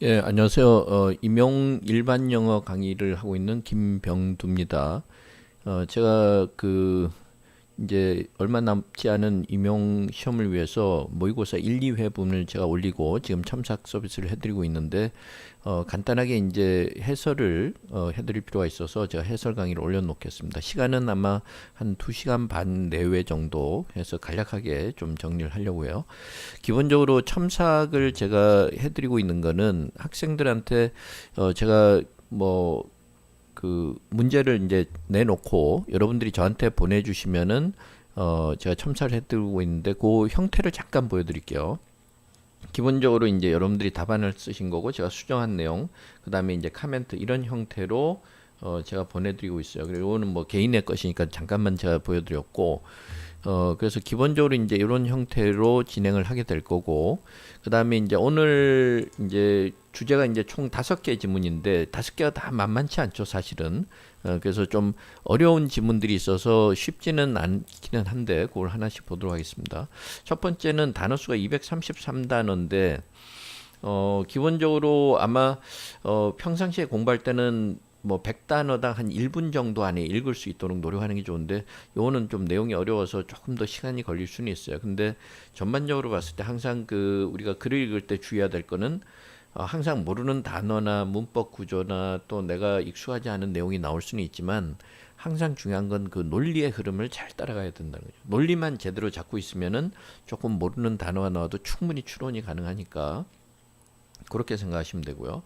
예, 안녕하세요. 임용 일반 영어 강의를 하고 있는 김병두입니다. 제가 이제 얼마 남지 않은 임용 시험을 위해서 모의고사 1, 2회분을 제가 올리고 지금 첨삭 서비스를 해드리고 있는데 간단하게 이제 해설을 해드릴 필요가 있어서 제가 해설 강의를 올려놓겠습니다. 시간은 아마 한 2시간 반 내외 정도 해서 간략하게 좀 정리를 하려고 해요. 기본적으로 첨삭을 제가 해드리고 있는 거는 학생들한테 제가 뭐 그 문제를 이제 내놓고 여러분들이 저한테 보내주시면은 제가 첨삭을 해드리고 있는데 그 형태를 잠깐 보여드릴게요. 기본적으로 이제 여러분들이 답안을 쓰신 거고 제가 수정한 내용, 그 다음에 이제 카멘트 이런 형태로 제가 보내드리고 있어요. 그리고 이거는 뭐 개인의 것이니까 잠깐만 제가 보여드렸고, 그래서 기본적으로 이제 이런 형태로 진행을 하게 될 거고, 그 다음에 이제 오늘 이제 주제가 이제 총 5개 지문인데 5개가 다 만만치 않죠, 사실은. 그래서 좀 어려운 지문들이 있어서 쉽지는 않기는 한데 그걸 하나씩 보도록 하겠습니다. 첫 번째는 단어 수가 233단어인데 기본적으로 아마 평상시에 공부할 때는 뭐 100단어당 한 1분 정도 안에 읽을 수 있도록 노력하는 게 좋은데 요거는 좀 내용이 어려워서 조금 더 시간이 걸릴 수는 있어요. 근데 전반적으로 봤을 때 항상 우리가 글을 읽을 때 주의해야 될 거는 항상 모르는 단어나 문법 구조나 또 내가 익숙하지 않은 내용이 나올 수는 있지만 항상 중요한 건 그 논리의 흐름을 잘 따라가야 된다는 거죠. 논리만 제대로 잡고 있으면은 조금 모르는 단어가 나와도 충분히 추론이 가능하니까 그렇게 생각하시면 되고요.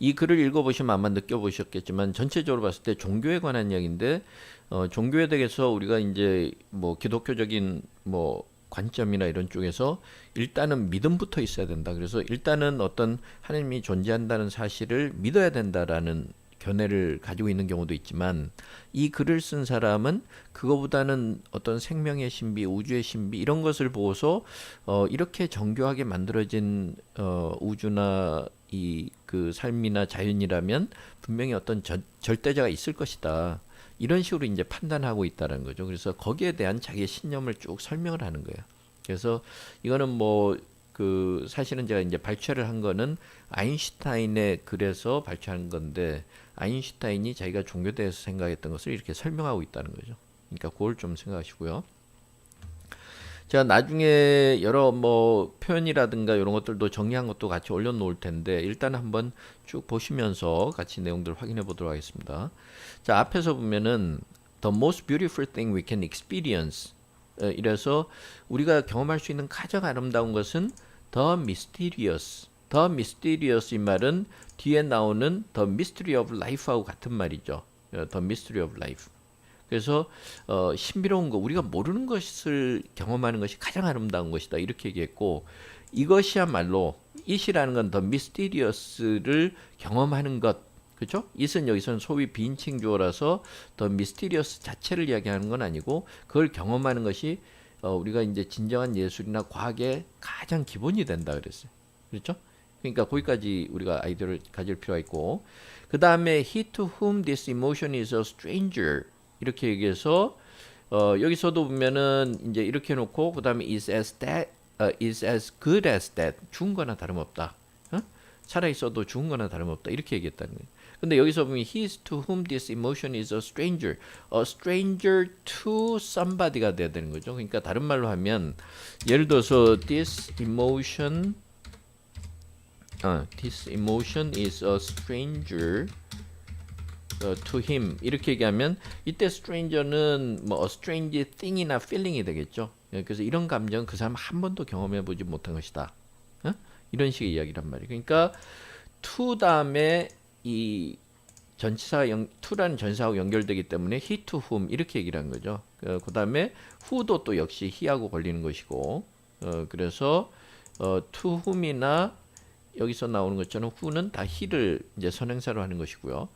이 글을 읽어보시면 아마 느껴보셨겠지만 전체적으로 봤을 때 종교에 관한 이야기인데 종교에 대해서 우리가 이제 뭐 기독교적인 뭐 관점이나 이런 쪽에서 일단은 믿음부터 있어야 된다. 그래서 일단은 어떤 하나님이 존재한다는 사실을 믿어야 된다라는 견해를 가지고 있는 경우도 있지만 이 글을 쓴 사람은 그거보다는 어떤 생명의 신비, 우주의 신비 이런 것을 보고서 이렇게 정교하게 만들어진 우주나 이 그 삶이나 자연이라면 분명히 어떤 절대자가 있을 것이다. 이런 식으로 이제 판단하고 있다는 거죠. 그래서 거기에 대한 자기의 신념을 쭉 설명을 하는 거예요. 그래서 이거는 뭐 사실은 제가 이제 발췌를 한 거는 아인슈타인의 글에서 발췌한 건데 아인슈타인이 자기가 종교에 대해서 생각했던 것을 이렇게 설명하고 있다는 거죠. 그러니까 그걸 좀 생각하시고요. 제가 나중에 여러 뭐 표현이라든가 이런 것들도 정리한 것도 같이 올려놓을 텐데 일단 한번 쭉 보시면서 같이 내용들을 확인해 보도록 하겠습니다. 자, 앞에서 보면은 The most beautiful thing we can experience 이래서 우리가 경험할 수 있는 가장 아름다운 것은 The mysterious. The mysterious 이 말은 뒤에 나오는 The mystery of life하고 같은 말이죠. The mystery of life. 그래서 신비로운 거 우리가 모르는 것을 경험하는 것이 가장 아름다운 것이다 이렇게 얘기했고 이것이야말로 it이라는 건 더 mysterious를 경험하는 것 그렇죠? it은 여기서는 소위 비인칭 주어라서 더 mysterious 자체를 이야기하는 건 아니고 그걸 경험하는 것이 우리가 이제 진정한 예술이나 과학의 가장 기본이 된다 그랬어요. 그렇죠? 그러니까 거기까지 우리가 아이디어를 가질 필요가 있고 그 다음에 he to whom this emotion is a stranger 이렇게 얘기해서 여기서도 보면은 이제 이렇게 해놓고 그 다음에 is as good as that 죽은 거나 다름없다. 살아 있어도 죽은 거나 다름없다. 이렇게 얘기했다는 거예요. 근데 여기서 보면 he is to whom this emotion is a stranger to somebody가 돼야 되는 거죠. 그러니까 다른 말로 하면 예를 들어서 this emotion is a stranger to him 이렇게 얘기하면 이때 stranger는 뭐 a strange thing이나 feeling이 되겠죠. 그래서 이런 감정은 그 사람 한 번도 경험해 보지 못한 것이다. 이런 식의 이야기란 말이에요. 그러니까 to 다음에 이 전치사가 to라는 전치사하고 연결되기 때문에 he to whom 이렇게 얘기를 한 거죠. 그 다음에 who도 또 역시 he하고 걸리는 것이고 그래서 to whom이나 여기서 나오는 것처럼 who는 다 he를 이제 선행사로 하는 것이고요.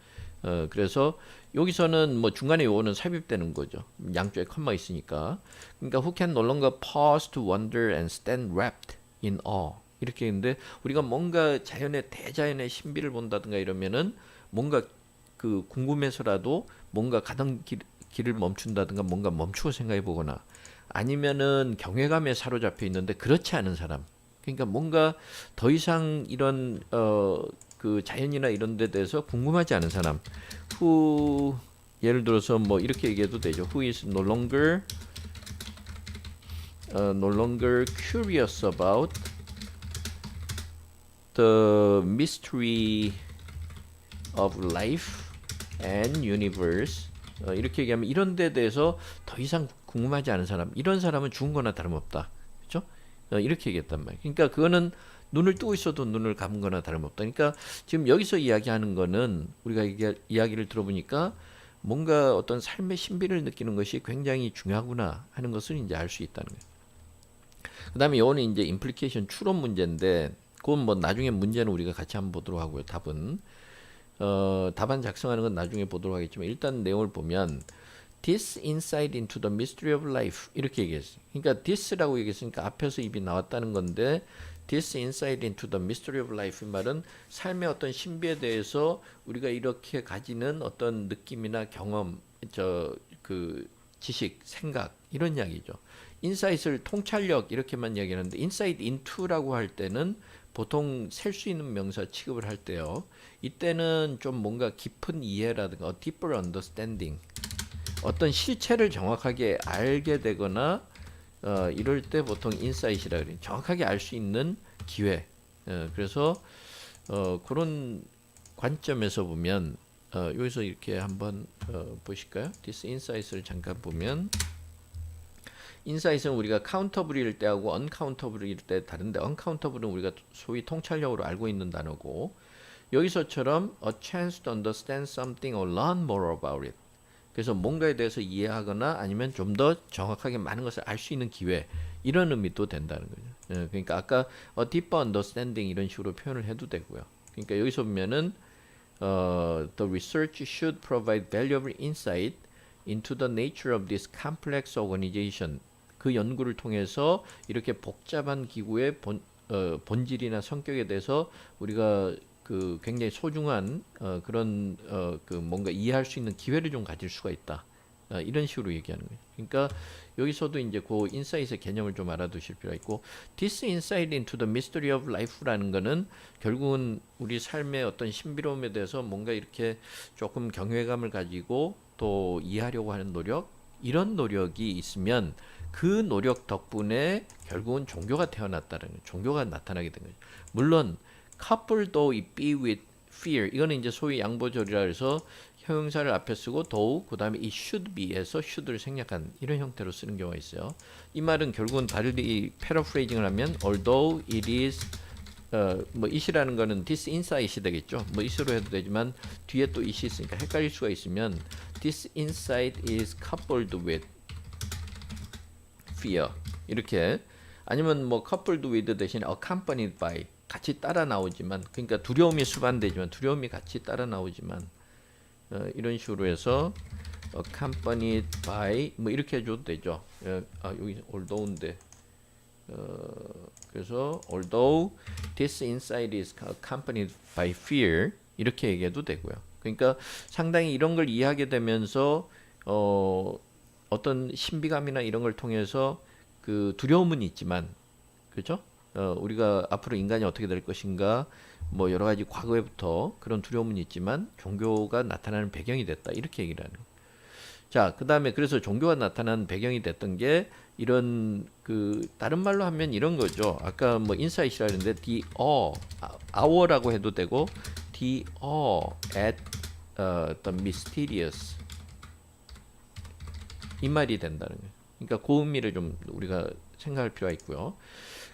그래서 여기서는 뭐 중간에 요거는 삽입되는 거죠. 양쪽에 컴마 있으니까. 그러니까 who can no longer pause to wonder and stand wrapped in awe. 이렇게 했는데 우리가 뭔가 자연의 대자연의 신비를 본다든가 이러면은 뭔가 그 궁금해서라도 뭔가 가던 길을 멈춘다든가 뭔가 멈추고 생각해 보거나 아니면은 경외감에 사로잡혀 있는데 그렇지 않은 사람 그러니까 뭔가 더 이상 이런 그 자연이나 이런 데 대해서 궁금하지 않은 사람. who 예를 들어서 뭐 이렇게 얘기해도 되죠. who is no longer curious about the mystery of life and universe. 이렇게 얘기하면 이런 데 대해서 더 이상 궁금하지 않은 사람, 이런 사람은 죽은 거나 다름없다. 그렇죠? 이렇게 얘기했단 말이에요. 그러니까 그거는 눈을 뜨고 있어도 눈을 감은 거나 다름없다. 그러니까 지금 여기서 이야기하는 거는 우리가 이야기를 들어보니까 뭔가 어떤 삶의 신비를 느끼는 것이 굉장히 중요하구나 하는 것을 이제 알 수 있다는 거예요. 그다음에 요거는 이제 임플리케이션 추론 문제인데 그건 뭐 나중에 문제는 우리가 같이 한번 보도록 하고요. 답안 작성하는 건 나중에 보도록 하겠지만 일단 내용을 보면 this insight into the mystery of life 이렇게 얘기했어요. 그러니까 this라고 얘기했으니까 앞에서 입이 나왔다는 건데 this insight into the mystery of life 이 말은 삶의 어떤 신비에 대해서 우리가 이렇게 가지는 어떤 느낌이나 경험, 그 지식, 생각 이런 이야기죠. 인사이트를 통찰력 이렇게만 이야기하는데 insight into라고 할 때는 보통 셀 수 있는 명사 취급을 할 때요. 이때는 좀 뭔가 깊은 이해라든가 deeper understanding 어떤 실체를 정확하게 알게 되거나 이럴 때 보통 인사이트라 그래요. 정확하게 알 수 있는 기회. 그래서 그런 관점에서 보면 여기서 이렇게 한번 보실까요? this insight을 잠깐 보면 인사이트는 우리가 카운터블일 때하고 언카운터블일 때 다른데 언카운터블은 우리가 소위 통찰력으로 알고 있는 단어고 여기서처럼 a chance to understand something or learn more about it. 그래서 뭔가에 대해서 이해하거나 아니면 좀 더 정확하게 많은 것을 알 수 있는 기회 이런 의미도 된다는 거죠. 그러니까 아까 a deeper understanding 이런 식으로 표현을 해도 되고요. 그러니까 여기서 보면은 the research should provide valuable insight into the nature of this complex organization. 그 연구를 통해서 이렇게 복잡한 기구의 본질이나 성격에 대해서 우리가 그 굉장히 소중한 그런 그 뭔가 이해할 수 있는 기회를 좀 가질 수가 있다. 이런 식으로 얘기하는 거예요. 그러니까 여기서도 이제 그 인사이트의 개념을 좀 알아두실 필요가 있고, this insight into the mystery of life라는 거는 결국은 우리 삶의 어떤 신비로움에 대해서 뭔가 이렇게 조금 경외감을 가지고 또 이해하려고 하는 노력, 이런 노력이 있으면 그 노력 덕분에 결국은 종교가 태어났다는 거예요. 종교가 나타나게 된 거죠. 물론 coupled though it be with fear 이거는 이제 소위 양보절이라 해서 형용사를 앞에 쓰고 though 그 다음에 it should be에서 should를 생략한 이런 형태로 쓰는 경우가 있어요. 이 말은 결국은 다르게 패러프레이징을 하면 although it is 뭐 it이라는 거는 this insight이 되겠죠. 뭐 it으로 해도 되지만 뒤에 또 it이 있으니까 헷갈릴 수가 있으면 this insight is coupled with fear 이렇게 아니면 뭐 coupled with 대신 accompanied by 같이 따라 나오지만 그러니까 두려움이 수반되지만 두려움이 같이 따라 나오지만 이런 식으로 해서 accompanied by 뭐 이렇게 해줘도 되죠. 여기 although인데 그래서 although this insight is accompanied by fear 이렇게 얘기해도 되고요. 그러니까 상당히 이런 걸 이해하게 되면서 어떤 신비감이나 이런 걸 통해서 그 두려움은 있지만 그렇죠? 우리가 앞으로 인간이 어떻게 될 것인가 뭐 여러 가지 과거에부터 그런 두려움은 있지만 종교가 나타나는 배경이 됐다 이렇게 얘기를 하는 거예요. 자, 그다음에 그래서 종교가 나타난 배경이 됐던 게 이런 그 다른 말로 하면 이런 거죠. 아까 뭐 인사이트라 했는데 the hour라고 해도 되고 the at the mysterious 이 말이 된다는 거예요. 그러니까 그 의미를 좀 우리가 생각할 필요가 있고요.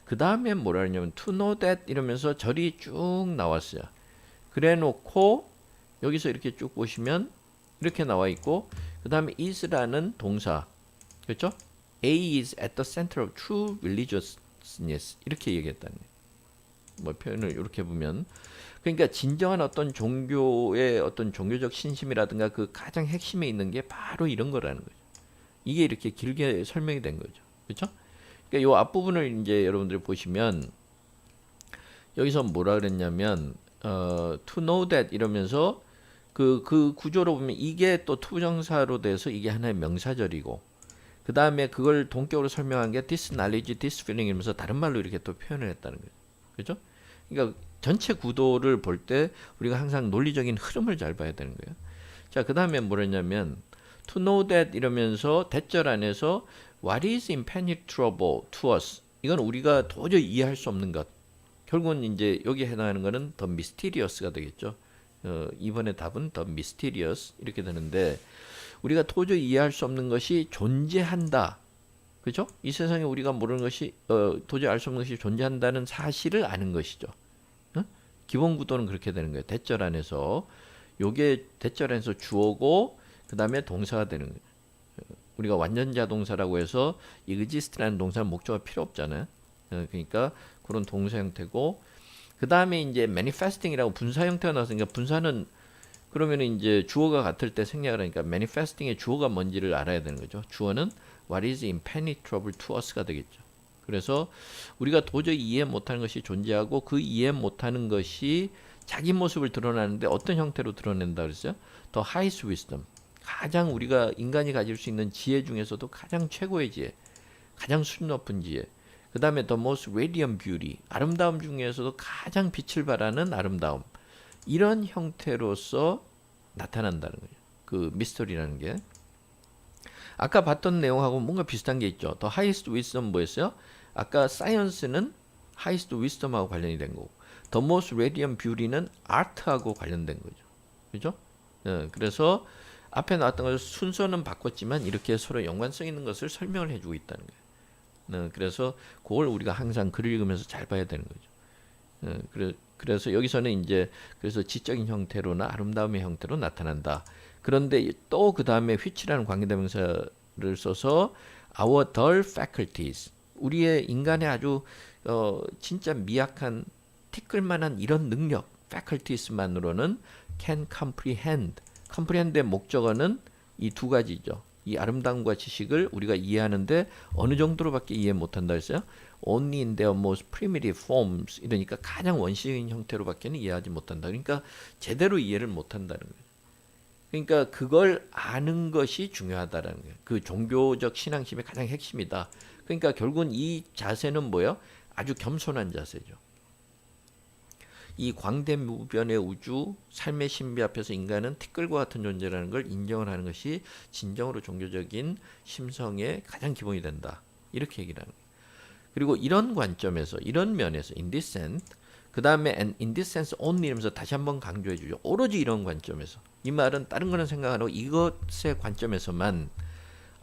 그 다음에 뭐라 하냐면 to know that 이러면서 절이 쭉 나왔어요. 그래 놓고 여기서 이렇게 쭉 보시면 이렇게 나와 있고 그 다음에 is라는 동사 그렇죠? A is at the center of true religiousness 이렇게 얘기했다는 거예요. 뭐 표현을 이렇게 보면 그러니까 진정한 어떤 종교의 어떤 종교적 신심이라든가 그 가장 핵심에 있는 게 바로 이런 거라는 거죠. 이게 이렇게 길게 설명이 된 거죠. 그렇죠? 그러니까 이 앞부분을 이제 여러분들이 보시면 여기서 뭐라 그랬냐면 to know that 이러면서 그 구조로 보면 이게 또 투정사로 돼서 이게 하나의 명사절이고 그 다음에 그걸 동격으로 설명한 게 this knowledge, this feeling 이러면서 다른 말로 이렇게 또 표현을 했다는 거죠. 그죠? 그러니까 전체 구도를 볼 때 우리가 항상 논리적인 흐름을 잘 봐야 되는 거예요. 자, 그 다음에 뭐랬냐면 to know that 이러면서 대절 안에서 what is impenetrable to us 이건 우리가 도저히 이해할 수 없는 것. 결국은 이제 여기에 해당하는 거는 더 mysterious가 되겠죠. 이번에 답은 더 mysterious 이렇게 되는데 우리가 도저히 이해할 수 없는 것이 존재한다. 그죠? 이 세상에 우리가 모르는 것이 도저히 알 수 없는 것이 존재한다는 사실을 아는 것이죠. 기본 구도는 그렇게 되는 거예요. 대절 안에서 요게 대절 안에서 주어고 그 다음에 동사가 되는 거예요. 우리가 완전자 동사라고 해서 exist라는 동사는 목적어가 필요 없잖아요. 그러니까 그런 동사 형태고 그 다음에 이제 manifesting이라고 분사 형태가 나왔으니까 분사는 그러면 이제 주어가 같을 때 생략을 하니까 manifesting의 주어가 뭔지를 알아야 되는 거죠. 주어는 what is impenetrable to us가 되겠죠. 그래서 우리가 도저히 이해 못하는 것이 존재하고 그 이해 못하는 것이 자기 모습을 드러나는데 어떤 형태로 드러낸다 그랬어요? The highest wisdom. 가장 우리가 인간이 가질 수 있는 지혜 중에서도 가장 최고의 지혜, 가장 수준 높은 지혜. 그 다음에 the most radiant beauty. 아름다움 중에서도 가장 빛을 발하는 아름다움. 이런 형태로서 나타난다는 거예요. 그 미스터리라는 게. 아까 봤던 내용하고 뭔가 비슷한 게 있죠. The highest wisdom 뭐였어요? 아까 science는 highest wisdom하고 관련이 된 거고 the most radiant beauty는 art하고 관련된 거죠. 그죠? 그래서 앞에 나왔던 것을 순서는 바꿨지만 이렇게 서로 연관성 있는 것을 설명을 해주고 있다는 거예요. 그래서 그걸 우리가 항상 글을 읽으면서 잘 봐야 되는 거죠. 그래서 여기서는 이제 그래서 지적인 형태로나 아름다움의 형태로 나타난다. 그런데 또 그 다음에 which라는 관계대명사를 써서 our dull faculties 우리의 인간의 아주 진짜 미약한 티끌만한 이런 능력 faculties만으로는 can comprehend comprehend의 목적어는 이 두 가지죠. 이 아름다움과 지식을 우리가 이해하는데 어느 정도로밖에 이해 못한다 했어요? Only in their most primitive forms 이러니까 가장 원시적인 형태로밖에는 이해하지 못한다. 그러니까 제대로 이해를 못한다는 거예요. 그러니까 그걸 아는 것이 중요하다라는 거예요. 그 종교적 신앙심의 가장 핵심이다. 그러니까 결국은 이 자세는 뭐예요? 아주 겸손한 자세죠. 이 광대무변의 우주, 삶의 신비 앞에서 인간은 티끌과 같은 존재라는 걸 인정을 하는 것이 진정으로 종교적인 심성의 가장 기본이 된다. 이렇게 얘기를 하는 거예요. 그리고 이런 관점에서, 이런 면에서 in this sense, 그 다음에 and in this sense only 이러면서 다시 한번 강조해 주죠. 오로지 이런 관점에서. 이 말은 다른 거는 생각 안 하고 이것의 관점에서만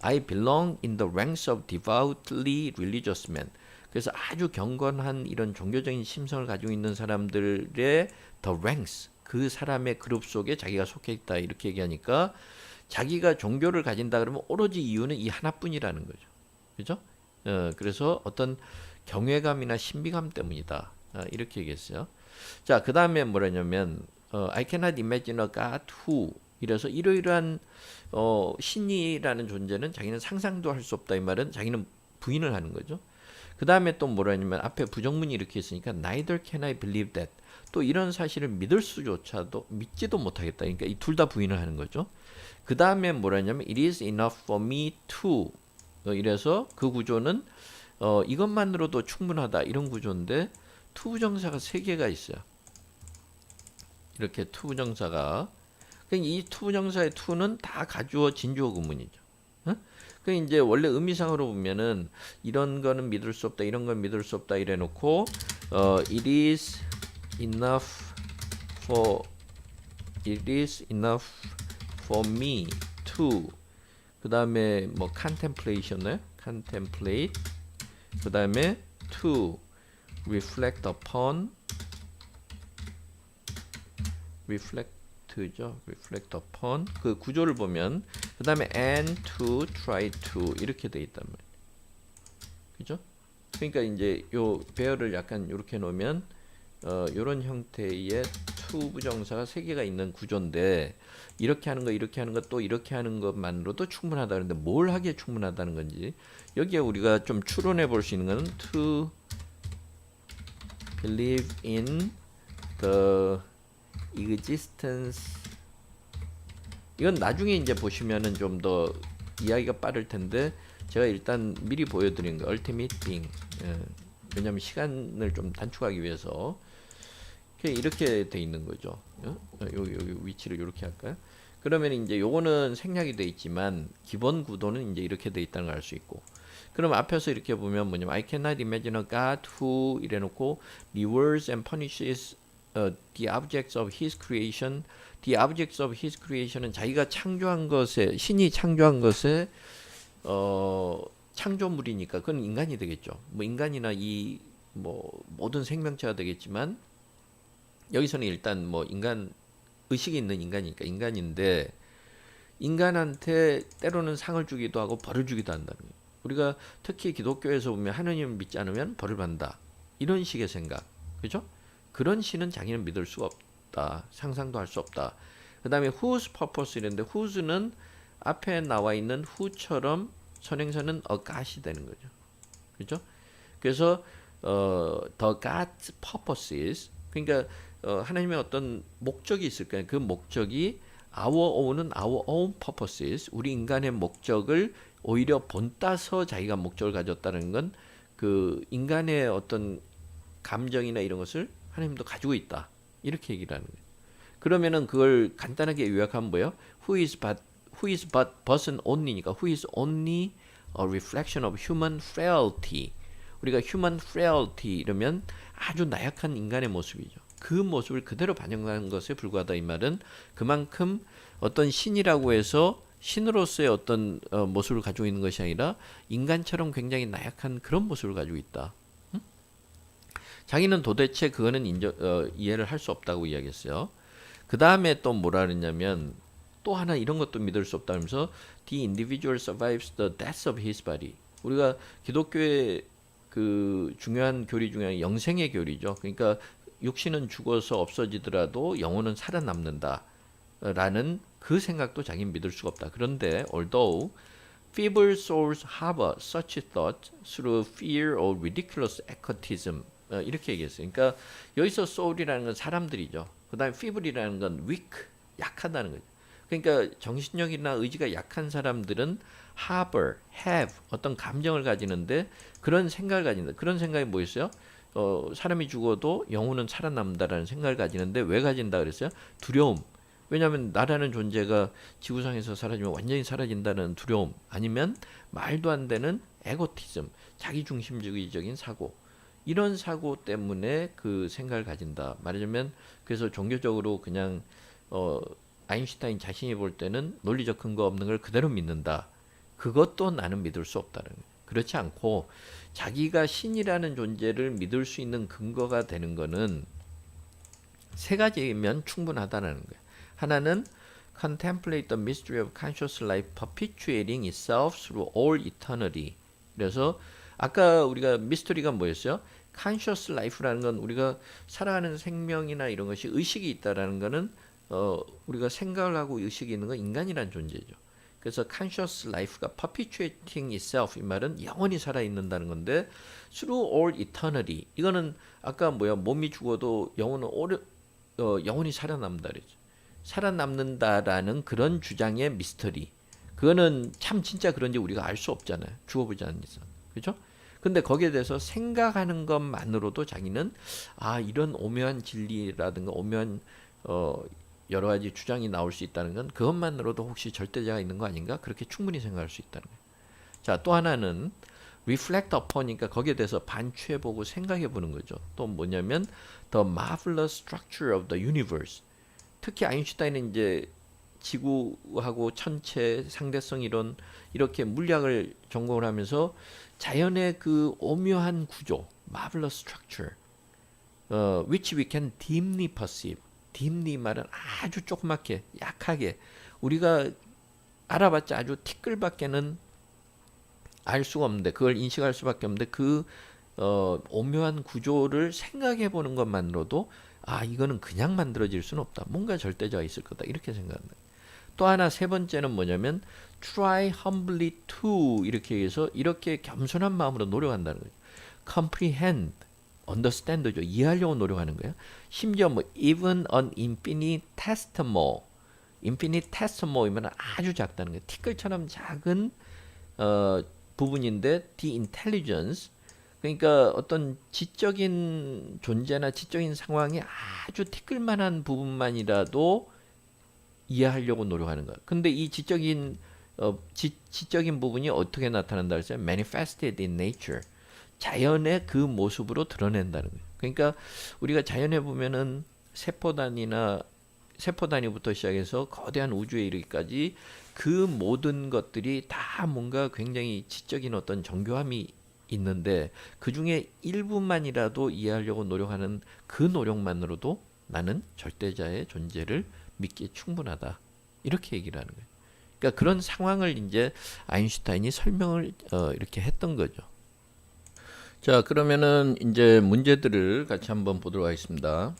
I belong in the ranks of devoutly religious men. 그래서 아주 경건한 이런 종교적인 심성을 가지고 있는 사람들의 the ranks, 그 사람의 그룹 속에 자기가 속해 있다 이렇게 얘기하니까 자기가 종교를 가진다 그러면 오로지 이유는 이 하나뿐이라는 거죠. 그죠? 그래서 어떤 경외감이나 신비감 때문이다. 이렇게 얘기했어요. 자, 그 다음에 뭐라냐면 I cannot imagine a God who 이래서 이러이러한 신이라는 존재는 자기는 상상도 할 수 없다 이 말은 자기는 부인을 하는 거죠. 그 다음에 또 뭐라냐면 앞에 부정문이 이렇게 있으니까 neither can I believe that 또 이런 사실을 믿을 수조차도 믿지도 못하겠다. 그러니까 이 둘 다 부인을 하는 거죠. 그 다음에 뭐라냐면 it is enough for me to 이래서 그 구조는 이것만으로도 충분하다 이런 구조인데 to 부정사가 3개가 있어요. 이렇게 to 부정사가 이 to 부정사의 to는 다 가주어 진주어 구문이죠. 그 이제 원래 의미상으로 보면은 이런 거는 믿을 수 없다, 이런 건 믿을 수 없다 이래 놓고 it is enough for me to 그 다음에 뭐 contemplation을 contemplate 그 다음에 to reflect upon reflect upon 그 구조를 보면 그 다음에 and to try to 이렇게 돼 있단 말이에요. 그죠? 그러니까 이제 요 배열을 약간 이렇게 놓으면 요런 형태의 to 부정사가 3개가 있는 구조인데 이렇게 하는 거 이렇게 하는 거 또 이렇게 하는 것만으로도 충분하다 그런데 뭘 하기에 충분하다는 건지 여기에 우리가 좀 추론해 볼 수 있는 거는 to believe in the existence 이건 나중에 이제 보시면은 좀 더 이야기가 빠를 텐데 제가 일단 미리 보여드린 거 ultimate thing. 왜냐하면 시간을 좀 단축하기 위해서 이렇게 돼 있는 거죠. 여기 위치를 이렇게 할까요? 그러면 이제 요거는 생략이 돼 있지만 기본 구도는 이제 이렇게 돼 있다는 걸 알 수 있고. 그럼 앞에서 이렇게 보면 뭐냐면 I cannot imagine a God who 이래놓고 rewards and punishes the objects of his creation. The objects of his creation은 자기가 창조한 것에 신이 창조한 것에 창조물이니까 그건 인간이 되겠죠. 뭐 인간이나 이 뭐 모든 생명체가 되겠지만 여기서는 일단 뭐 인간 의식이 있는 인간이니까 인간인데 인간한테 때로는 상을 주기도 하고 벌을 주기도 한다는 거예요. 우리가 특히 기독교에서 보면 하느님을 믿지 않으면 벌을 받는다. 이런 식의 생각. 그죠? 그런 신은 자기는 믿을 수가 없다. 상상도 할 수 없다. 그 다음에 whose purpose 이랬는데 whose는 앞에 나와 있는 who처럼 선행사는 a god이 되는 거죠. 그죠? 그래서 the God's purposes 그러니까 하나님의 어떤 목적이 있을 거예요. 그 목적이 our own은 our own purposes 우리 인간의 목적을 오히려 본따서 자기가 목적을 가졌다는 건 그 인간의 어떤 감정이나 이런 것을 하나님도 가지고 있다. 이렇게 얘기를 하는 거예요. 그러면은 그걸 간단하게 요약하면 뭐예요? Who is but person only니까 who is only a reflection of human frailty. 우리가 human frailty 이러면 아주 나약한 인간의 모습이죠. 그 모습을 그대로 반영하는 것에 불과하다 이 말은 그만큼 어떤 신이라고 해서 신으로서의 어떤 모습을 가지고 있는 것이 아니라 인간처럼 굉장히 나약한 그런 모습을 가지고 있다. 자기는 도대체 그거는 이해를 할 수 없다고 이야기했어요. 그 다음에 또 뭐라 그랬냐면 또 하나 이런 것도 믿을 수 없다 하면서 The individual survives the death of his body. 우리가 기독교의 그 중요한 교리 중에 영생의 교리죠. 그러니까 육신은 죽어서 없어지더라도 영혼은 살아남는다 라는 그 생각도 자기는 믿을 수가 없다. 그런데 although feeble souls harbor such thought through fear or ridiculous egotism 이렇게 얘기했어요. 그러니까 여기서 soul이라는 건 사람들이죠. 그 다음에 feeble이라는 건 weak, 약하다는 거죠. 그러니까 정신력이나 의지가 약한 사람들은 harbor, have 어떤 감정을 가지는데 그런 생각을 가진다. 그런 생각이 뭐였어요? 사람이 죽어도 영혼은 살아남는다라는 생각을 가지는데 왜 가진다 그랬어요? 두려움. 왜냐하면 나라는 존재가 지구상에서 사라지면 완전히 사라진다는 두려움 아니면 말도 안 되는 에고티즘, 자기중심주의적인 사고 이런 사고 때문에 그 생각을 가진다. 말하자면 그래서 종교적으로 그냥 아인슈타인 자신이 볼 때는 논리적 근거 없는 걸 그대로 믿는다. 그것도 나는 믿을 수 없다는 거예요. 그렇지 않고 자기가 신이라는 존재를 믿을 수 있는 근거가 되는 거는 세 가지면 충분하다는 거예요. 하나는 contemplate the mystery of conscious life perpetuating itself through all eternity. 그래서 아까 우리가 미스터리가 뭐였어요? conscious life라는 건 우리가 살아가는 생명이나 이런 것이 의식이 있다라는 거는 우리가 생각을 하고 의식이 있는 건 인간이라는 존재죠. 그래서 conscious life가 perpetuating itself 이 말은 영원히 살아 있는다는 건데 through all eternity 이거는 아까 뭐야 몸이 죽어도 영혼은 영원히 살아남는다 그랬죠. 살아남는다라는 그런 주장의 미스터리. 그거는 참 진짜 그런지 우리가 알 수 없잖아요. 죽어보지 않는 이상. 그렇죠? 근데 거기에 대해서 생각하는 것만으로도 자기는 이런 오묘한 진리라든가 오묘한 여러 가지 주장이 나올 수 있다는 건 그것만으로도 혹시 절대자가 있는 거 아닌가? 그렇게 충분히 생각할 수 있다는 거예요. 자, 또 하나는 reflect upon이니까 거기에 대해서 반추해보고 생각해보는 거죠. 또 뭐냐면 the marvelous structure of the universe. 특히 아인슈타인은 이제 지구하고 천체, 상대성 이론 이렇게 물리학을 전공을 하면서 자연의 그 오묘한 구조, marvelous structure, which we can dimly perceive. dimly 말은 아주 조그맣게, 약하게 우리가 알아봤자 아주 티끌밖에는 알 수가 없는데 그걸 인식할 수밖에 없는데 그 오묘한 구조를 생각해 보는 것만으로도 이거는 그냥 만들어질 수는 없다. 뭔가 절대자가 있을 거다. 이렇게 생각한다. 또 하나 세 번째는 뭐냐면 try humbly to 이렇게 해서 이렇게 겸손한 마음으로 노력한다는 거죠. comprehend, understand죠. 이해하려고 노력하는 거예요. 심지어 뭐 even an infinitesimal, infinitesimal이면 아주 작다는 거예요. 티끌처럼 작은 부분인데 the intelligence 그러니까 어떤 지적인 존재나 지적인 상황이 아주 티끌만한 부분만이라도 이해하려고 노력하는 거야. 근데 이 지적인 부분이 어떻게 나타난다 그랬어요? manifested in nature. 자연의 그 모습으로 드러낸다는 거예요. 그러니까 우리가 자연에 보면은 세포 단위부터 시작해서 거대한 우주에 이르기까지 그 모든 것들이 다 뭔가 굉장히 지적인 어떤 정교함이 있는데 그 중에 일부만이라도 이해하려고 노력하는 그 노력만으로도 나는 절대자의 존재를 믿기에 충분하다. 이렇게 얘기를 하는 거예요. 그러니까 그런 상황을 이제 아인슈타인이 설명을 이렇게 했던 거죠. 자, 그러면은 이제 문제들을 같이 한번 보도록 하겠습니다.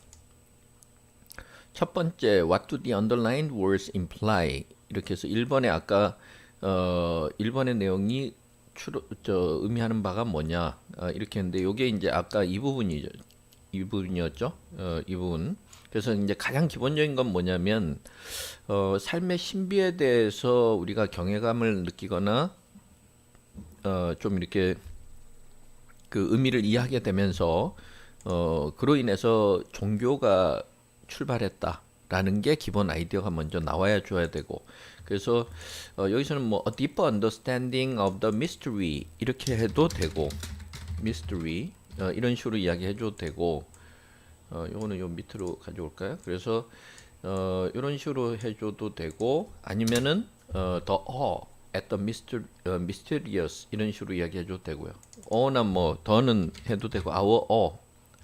첫 번째, what do the underlined words imply? 이렇게 해서 1번에 아까 1번의 내용이 의미하는 바가 뭐냐 이렇게 했는데 요게 이제 아까 이 부분이었죠. 이 부분. 그래서 이제 가장 기본적인 건 뭐냐면 삶의 신비에 대해서 우리가 경외감을 느끼거나 좀 이렇게 그 의미를 이해하게 되면서 그로 인해서 종교가 출발했다라는 게 기본 아이디어가 먼저 나와야 줘야 되고 그래서 여기서는 뭐 a deeper understanding of the mystery 이렇게 해도 되고 mystery 이런 식으로 이야기해 줘도 되고 요거는 요 밑으로 가져올까요? 그래서 이런 식으로 해줘도 되고 아니면은 the awe at the mysterious 이런 식으로 이야기해줘도 되고요. 어나 뭐 더는 해도 되고 our awe,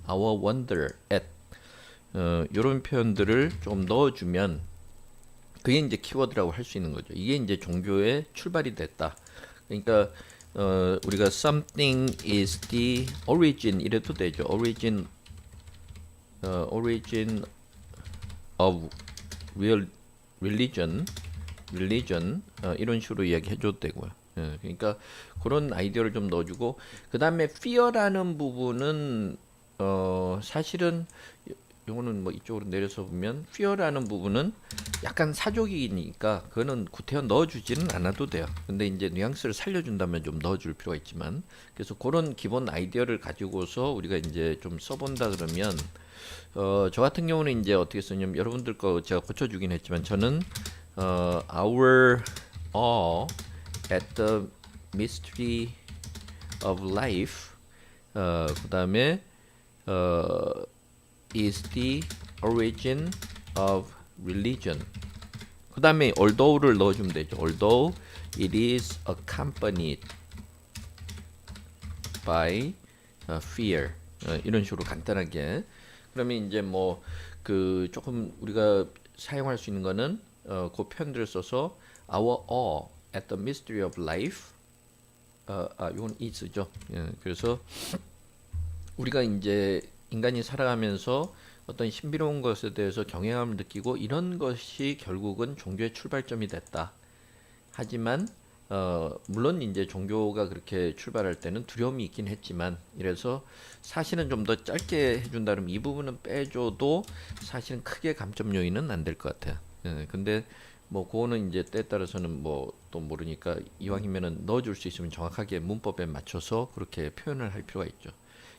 our wonder at 이런 표현들을 좀 넣어주면 그게 이제 키워드라고 할 수 있는 거죠. 이게 이제 종교의 출발이 됐다. 그러니까 우리가 something is the origin 이래도 되죠. origin of religion 이런 식으로 이야기해줘도 되고요. 그러니까 그런 아이디어를 좀 넣어주고 그 다음에 fear라는 부분은 사실은 요거는 뭐 이쪽으로 내려서 보면 fear라는 부분은 약간 사족이니까 그거는 구태여 넣어주지는 않아도 돼요. 근데 이제 뉘앙스를 살려준다면 좀 넣어줄 필요가 있지만 그래서 그런 기본 아이디어를 가지고서 우리가 이제 좀 써본다 그러면 저 같은 경우는 이제 어떻게 쓰냐면 여러분들 거 제가 고쳐주긴 했지만 저는 our awe at the mystery of life 그 다음에 is the origin of religion 그 다음에 although를 넣어주면 되죠. although it is accompanied by fear 이런 식으로 간단하게 그러면 이제 뭐 그 조금 우리가 사용할 수 있는 거는 그 표현들을 써서 our awe at the mystery of life 이건 is죠. 그래서 우리가 이제 인간이 살아가면서 어떤 신비로운 것에 대해서 경외감을 느끼고 이런 것이 결국은 종교의 출발점이 됐다. 하지만 물론 이제 종교가 그렇게 출발할 때는 두려움이 있긴 했지만 이래서 사실은 좀 더 짧게 해준다 그러면 이 부분은 빼줘도 사실은 크게 감점 요인은 안 될 것 같아요. 근데 뭐 그거는 이제 때에 따라서는 뭐 또 모르니까 이왕이면은 넣어줄 수 있으면 정확하게 문법에 맞춰서 그렇게 표현을 할 필요가 있죠.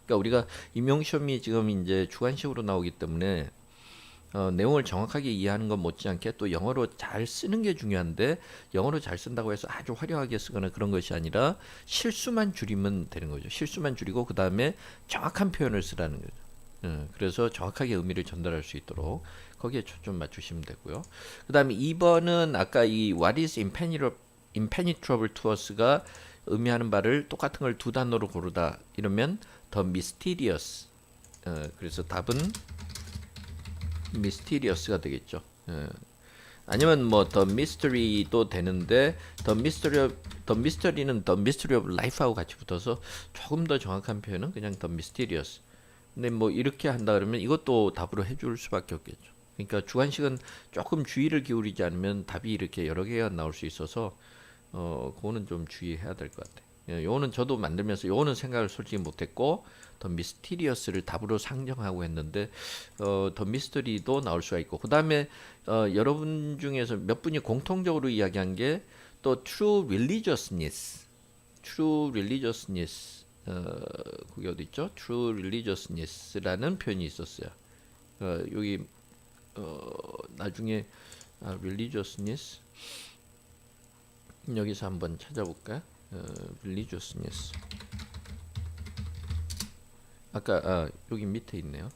그러니까 우리가 임용 시험이 지금 이제 주관식으로 나오기 때문에 내용을 정확하게 이해하는 것 못지않게 또 영어로 잘 쓰는 게 중요한데 영어로 잘 쓴다고 해서 아주 화려하게 쓰거나 그런 것이 아니라 실수만 줄이면 되는 거죠. 실수만 줄이고 그 다음에 정확한 표현을 쓰라는 거죠. 그래서 정확하게 의미를 전달할 수 있도록 거기에 초점 맞추시면 되고요. 그 다음에 2번은 아까 이 What is impenetrable to us가 의미하는 바를 똑같은 걸 두 단어로 고르다 이러면 the mysterious 그래서 답은 mysterious가 되겠죠. 아니면 뭐 the mystery도 되는데 the mystery는 the mystery of life하고 같이 붙어서 조금 더 정확한 표현은 그냥 the mysterious. 근데 뭐 이렇게 한다 그러면 이것도 답으로 해줄 수밖에 없겠죠. 그러니까 주관식은 조금 주의를 기울이지 않으면 답이 이렇게 여러 개가 나올 수 있어서 그거는 좀 주의해야 될 것 같아요. 요거는 저도 만들면서 요거는 생각을 솔직히 못했고 더 미스티리어스를 답으로 상정하고 했는데 더 미스터리도 나올 수가 있고 그 다음에 여러분 중에서 몇 분이 공통적으로 이야기한 게 또 true religiousness true religiousness 그게 어디 있죠? true religiousness라는 표현이 있었어요. 여기 나중에 religiousness 여기서 한번 찾아볼까요? religiousness 아까 여기 밑에 있네요.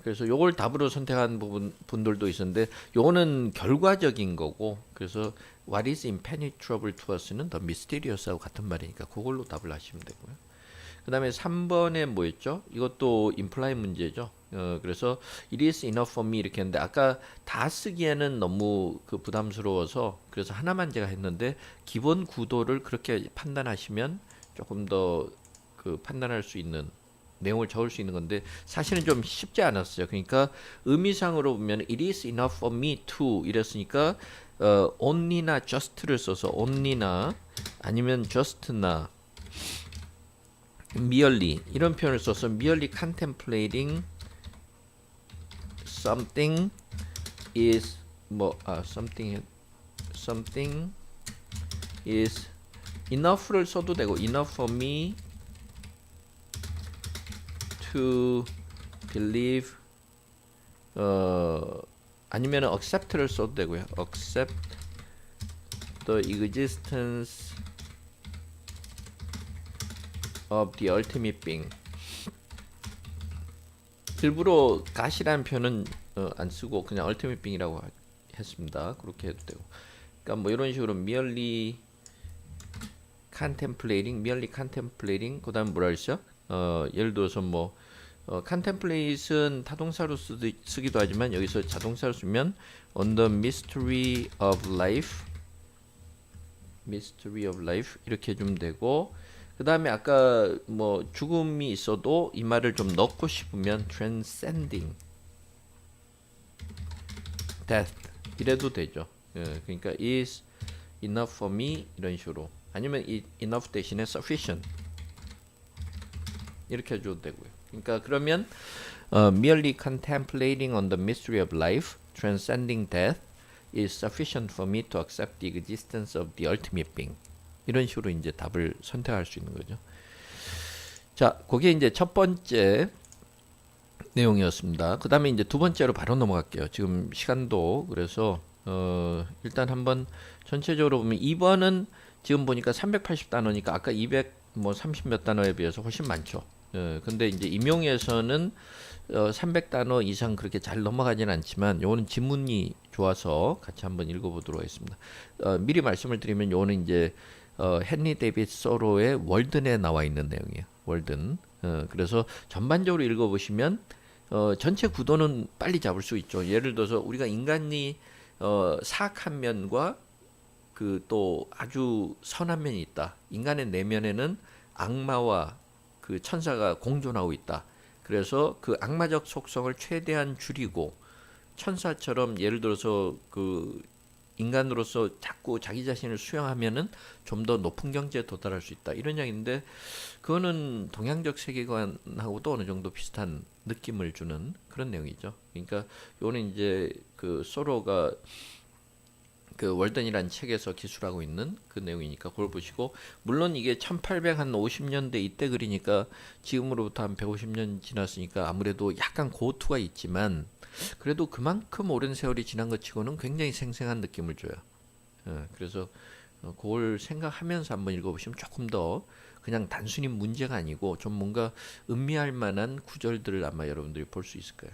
그래서 요걸 답으로 선택한 분들도 있었는데 요거는 결과적인 거고 그래서 what is impenetrable to us는 the mysterious하고 같은 말이니까 그걸로 답을 하시면 되고요. 그 다음에 3번에 뭐였죠? 이것도 imply 문제죠. 그래서 it is enough for me 이렇게 했는데 아까 다 쓰기에는 너무 그 부담스러워서 그래서 하나만 제가 했는데 기본 구도를 그렇게 판단하시면 조금 더 그 판단할 수 있는 내용을 적을 수 있는 건데 사실은 좀 쉽지 않았어요. 그러니까 의미상으로 보면 it is enough for me to 이랬으니까 only나 just를 써서 only나 아니면 just나 merely 이런 표현을 써서 merely contemplating something is something is enough를 써도 되고 enough for me to believe 아니면 accept를 써도 되고요. accept the existence of the ultimate being. 일부러 got이라는 표현은 안 쓰고 그냥 ultimate being이라고 했습니다. 그렇게 해도 되고. 그러니까 뭐 이런 식으로 merely contemplating 그다음 뭐라 그랬죠? 예를 들어서 뭐 contemplate은 타동사로 쓰기도 하지만 여기서 자동사로 쓰면 on the mystery of life 이렇게 해주면 되고 그 다음에 아까 뭐 죽음이 있어도 이 말을 좀 넣고 싶으면 transcending death 이래도 되죠. 그러니까 is enough for me 이런 식으로 아니면 enough 대신에 sufficient 이렇게 해줘도 되고요. 그러니까 그러면 merely contemplating on the mystery of life, transcending death, is sufficient for me to accept the existence of the ultimate being. 이런 식으로 이제 답을 선택할 수 있는 거죠. 자, 그게 이제 첫 번째 내용이었습니다. 그 다음에 이제 두 번째로 바로 넘어갈게요. 지금 시간도 그래서 일단 한번 전체적으로 보면 2번은 지금 보니까 380단어니까 아까 230 몇 단어에 비해서 훨씬 많죠. 근데 이제 임용에서는 300단어 이상 그렇게 잘 넘어가지는 않지만 요거는 지문이 좋아서 같이 한번 읽어보도록 하겠습니다. 미리 말씀을 드리면 요거는 이제 헨리 데이빗 소로의 월든에 나와 있는 내용이에요. 월든. 그래서 전반적으로 읽어보시면 전체 구도는 빨리 잡을 수 있죠. 예를 들어서 우리가 인간이 사악한 면과 그 또 아주 선한 면이 있다. 인간의 내면에는 악마와 그 천사가 공존하고 있다. 그래서 그 악마적 속성을 최대한 줄이고 천사처럼 예를 들어서 그 인간으로서 자꾸 자기 자신을 수용하면은 좀 더 높은 경지에 도달할 수 있다. 이런 이야기인데 그거는 동양적 세계관하고도 어느 정도 비슷한 느낌을 주는 그런 내용이죠. 그러니까 요거는 이제 그 소로가 그 월든이라는 책에서 기술하고 있는 그 내용이니까 그걸 보시고 물론 이게 1850년대 이때 그리니까 지금으로부터 한 150년 지났으니까 아무래도 약간 고투가 있지만 그래도 그만큼 오랜 세월이 지난 것 치고는 굉장히 생생한 느낌을 줘요. 그래서 그걸 생각하면서 한번 읽어보시면 조금 더 그냥 단순히 문제가 아니고 좀 뭔가 음미할 만한 구절들을 아마 여러분들이 볼 수 있을 거예요.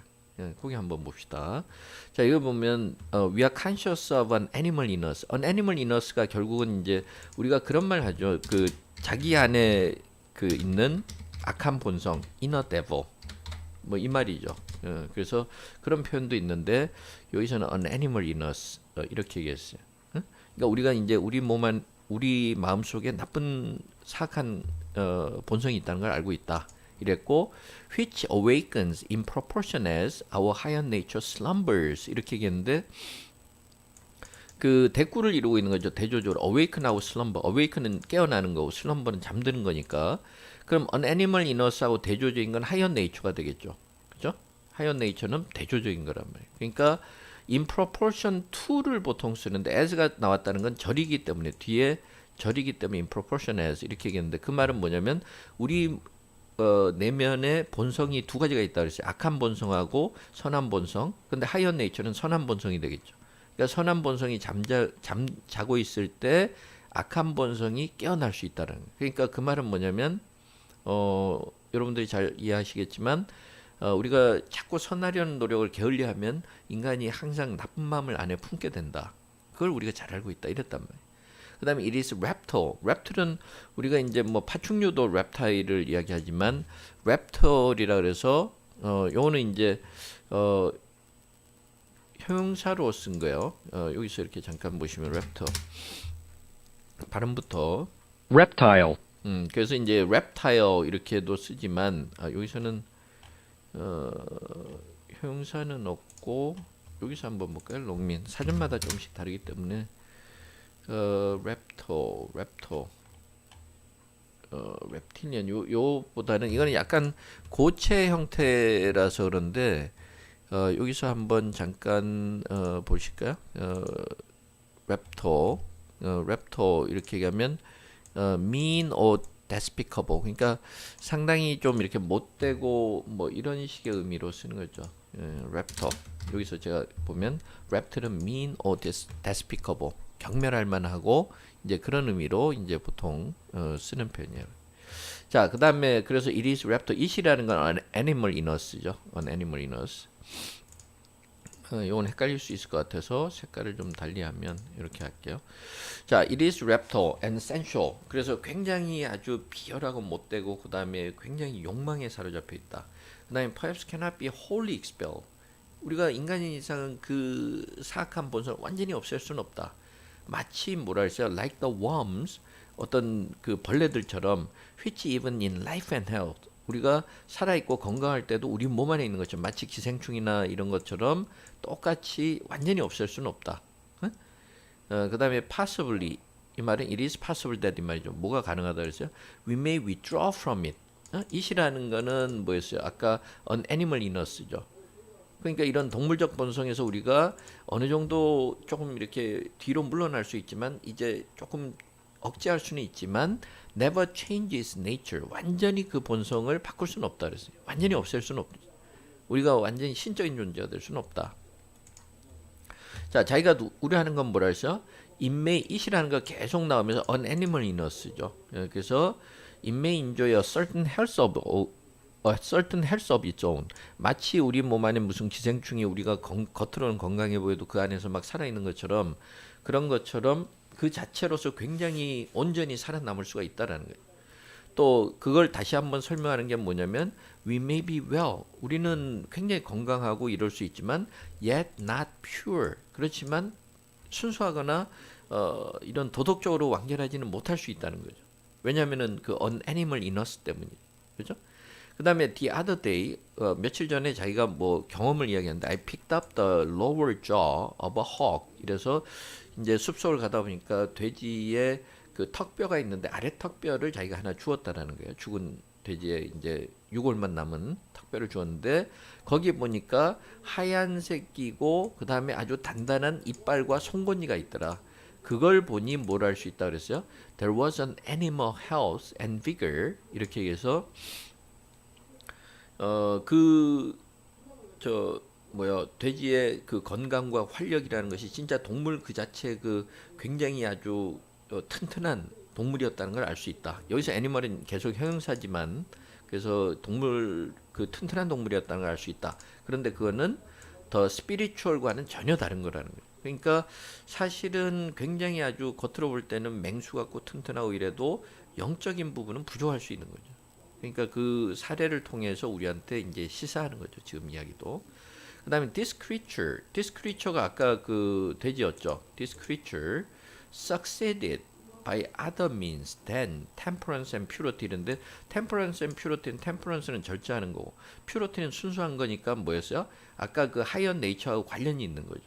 거기 한번 봅시다. 자, 이거 보면 we are conscious of an animal in us. an animal in us가 결국은 이제 우리가 그런 말 하죠. 그 자기 안에 그 있는 악한 본성, inner devil. 뭐 이 말이죠. 그래서 그런 표현도 있는데 여기서는 an animal in us 이렇게 얘기했어요. 그러니까 우리가 이제 우리 마음 속에 나쁜 사악한 본성이 있다는 걸 알고 있다. 이랬고 which awakens in proportion as our higher nature slumbers 이렇게 얘기했는데 그 대꾸를 이루고 있는 거죠. 대조적으로 awaken하고 slumber. awaken은 깨어나는 거고 slumber는 잠드는 거니까 그럼 an animal in us하고 대조적인 건 higher nature가 되겠죠. 그죠? higher nature는 대조적인 거란 말이에요. 그러니까 in proportion to를 보통 쓰는데 as가 나왔다는 건 절이기 때문에 뒤에 절이기 때문에 in proportion as 이렇게 얘기했는데 그 말은 뭐냐면 우리 내면에 본성이 두 가지가 있다 그랬어요. 악한 본성하고 선한 본성. 근데 higher nature는 선한 본성이 되겠죠. 그러니까 선한 본성이 자고 있을 때 악한 본성이 깨어날 수 있다는 거예요. 그러니까 그 말은 뭐냐면 여러분들이 잘 이해하시겠지만 우리가 자꾸 선하려는 노력을 게을리하면 인간이 항상 나쁜 마음을 안에 품게 된다. 그걸 우리가 잘 알고 있다. 이랬단 말이에요. 그 다음에 it is reptile. reptile은 우리가 이제 뭐 파충류도 reptile을 이야기하지만 reptile이라 그래서 요거는 이제 형용사로 쓴 거예요. 여기서 이렇게 잠깐 보시면 reptile 발음부터 reptile, 그래서 이제 reptile 이렇게도 쓰지만 여기서는 형용사는 없고 여기서 한번 볼까요? 농민 사전마다 조금씩 다르기 때문에 reptile, reptilian 요보다는 이거는 약간 고체 형태라서 그런데 여기서 한번 잠깐 보실까요? reptile 이렇게 얘기하면 mean or despicable 그러니까 상당히 좀 이렇게 못되고 뭐 이런 식의 의미로 쓰는 거죠. reptile 여기서 제가 보면 reptile은 mean or despicable 경멸할 만하고 이제 그런 의미로 이제 보통 쓰는 표현이에요. 자, 그다음에 그래서 it is reptile it이라는 건 an animal in us죠. an animal in us. 이건 헷갈릴 수 있을 것 같아서 색깔을 좀 달리하면 이렇게 할게요. 자, it is reptile and sensual. 그래서 굉장히 아주 비열하고 못되고 그 다음에 굉장히 욕망에 사로잡혀 있다. 그 다음에 perhaps cannot be wholly expelled. 우리가 인간인 이상은 그 사악한 본성을 완전히 없앨 수는 없다. 마치 뭐라 했어요? Like the worms, 어떤 그 벌레들처럼 which even in life and health. 우리가 살아있고 건강할 때도 우리 몸 안에 있는 것처럼 마치 기생충이나 이런 것처럼 똑같이 완전히 없앨 수는 없다. 그 다음에 possibly 이 말은 it is possible that 이 말이죠. 뭐가 가능하다 그랬어요? We may withdraw from it. it이라는 거는 뭐였어요? 아까 an animal in us죠. 그러니까 이런 동물적 본성에서 우리가 어느 정도 조금 이렇게 뒤로 물러날 수 있지만 이제 조금 억제할 수는 있지만 never change its nature. 완전히 그 본성을 바꿀 수는 없다 그랬어요. 완전히 없앨 수는 없다. 우리가 완전히 신적인 존재가 될 수는 없다. 자, 자기가 우려하는 건 뭐라 했어? It may it이라는 거 계속 나오면서 an animal in us죠. 그래서 it may enjoy a certain health of its own. 마치 우리 몸 안에 무슨 기생충이 우리가 겉으로는 건강해 보여도 그 안에서 막 살아있는 것처럼 그런 것처럼 그 자체로서 굉장히 온전히 살아남을 수가 있다라는 거예요. 또 그걸 다시 한번 설명하는 게 뭐냐면 we may be well. 우리는 굉장히 건강하고 이럴 수 있지만 yet not pure. 그렇지만 순수하거나 이런 도덕적으로 완결하지는 못할 수 있다는 거죠. 왜냐하면은 그 an animal in us 때문이죠. 그렇죠? 그 다음에 the other day 며칠 전에 자기가 뭐 경험을 이야기하는데 I picked up the lower jaw of a hog. 이래서 이제 숲속을 가다 보니까 돼지의 그 턱뼈가 있는데 아래 턱뼈를 자기가 하나 주었다라는 거예요. 죽은 돼지의 이제 유골만 남은 턱뼈를 주었는데 거기 보니까 하얀색이고 그 다음에 아주 단단한 이빨과 송곳니가 있더라. 그걸 보니 뭘 알 수 있다 그랬어요? There was an animal health and vigor 이렇게 얘기해서 돼지의 그 건강과 활력이라는 것이 진짜 동물 그 자체 그 굉장히 아주 튼튼한 동물이었다는 걸 알 수 있다. 여기서 애니멀은 계속 형용사지만 그래서 동물 그 튼튼한 동물이었다는 걸 알 수 있다. 그런데 그거는 더 스피리추얼과는 전혀 다른 거라는 거예요. 그러니까 사실은 굉장히 아주 겉으로 볼 때는 맹수 같고 튼튼하고 이래도 영적인 부분은 부족할 수 있는 거죠. 그러니까 그 사례를 통해서 우리한테 이제 시사하는 거죠. 지금 이야기도. 그다음에 this creature가 아까 그 돼지였죠. This creature succeeded by other means than temperance and purity. 이런데 temperance and purity는 temperance는 절제하는 거고 purity는 순수한 거니까 뭐였어요? 아까 그 higher nature하고 관련이 있는 거죠.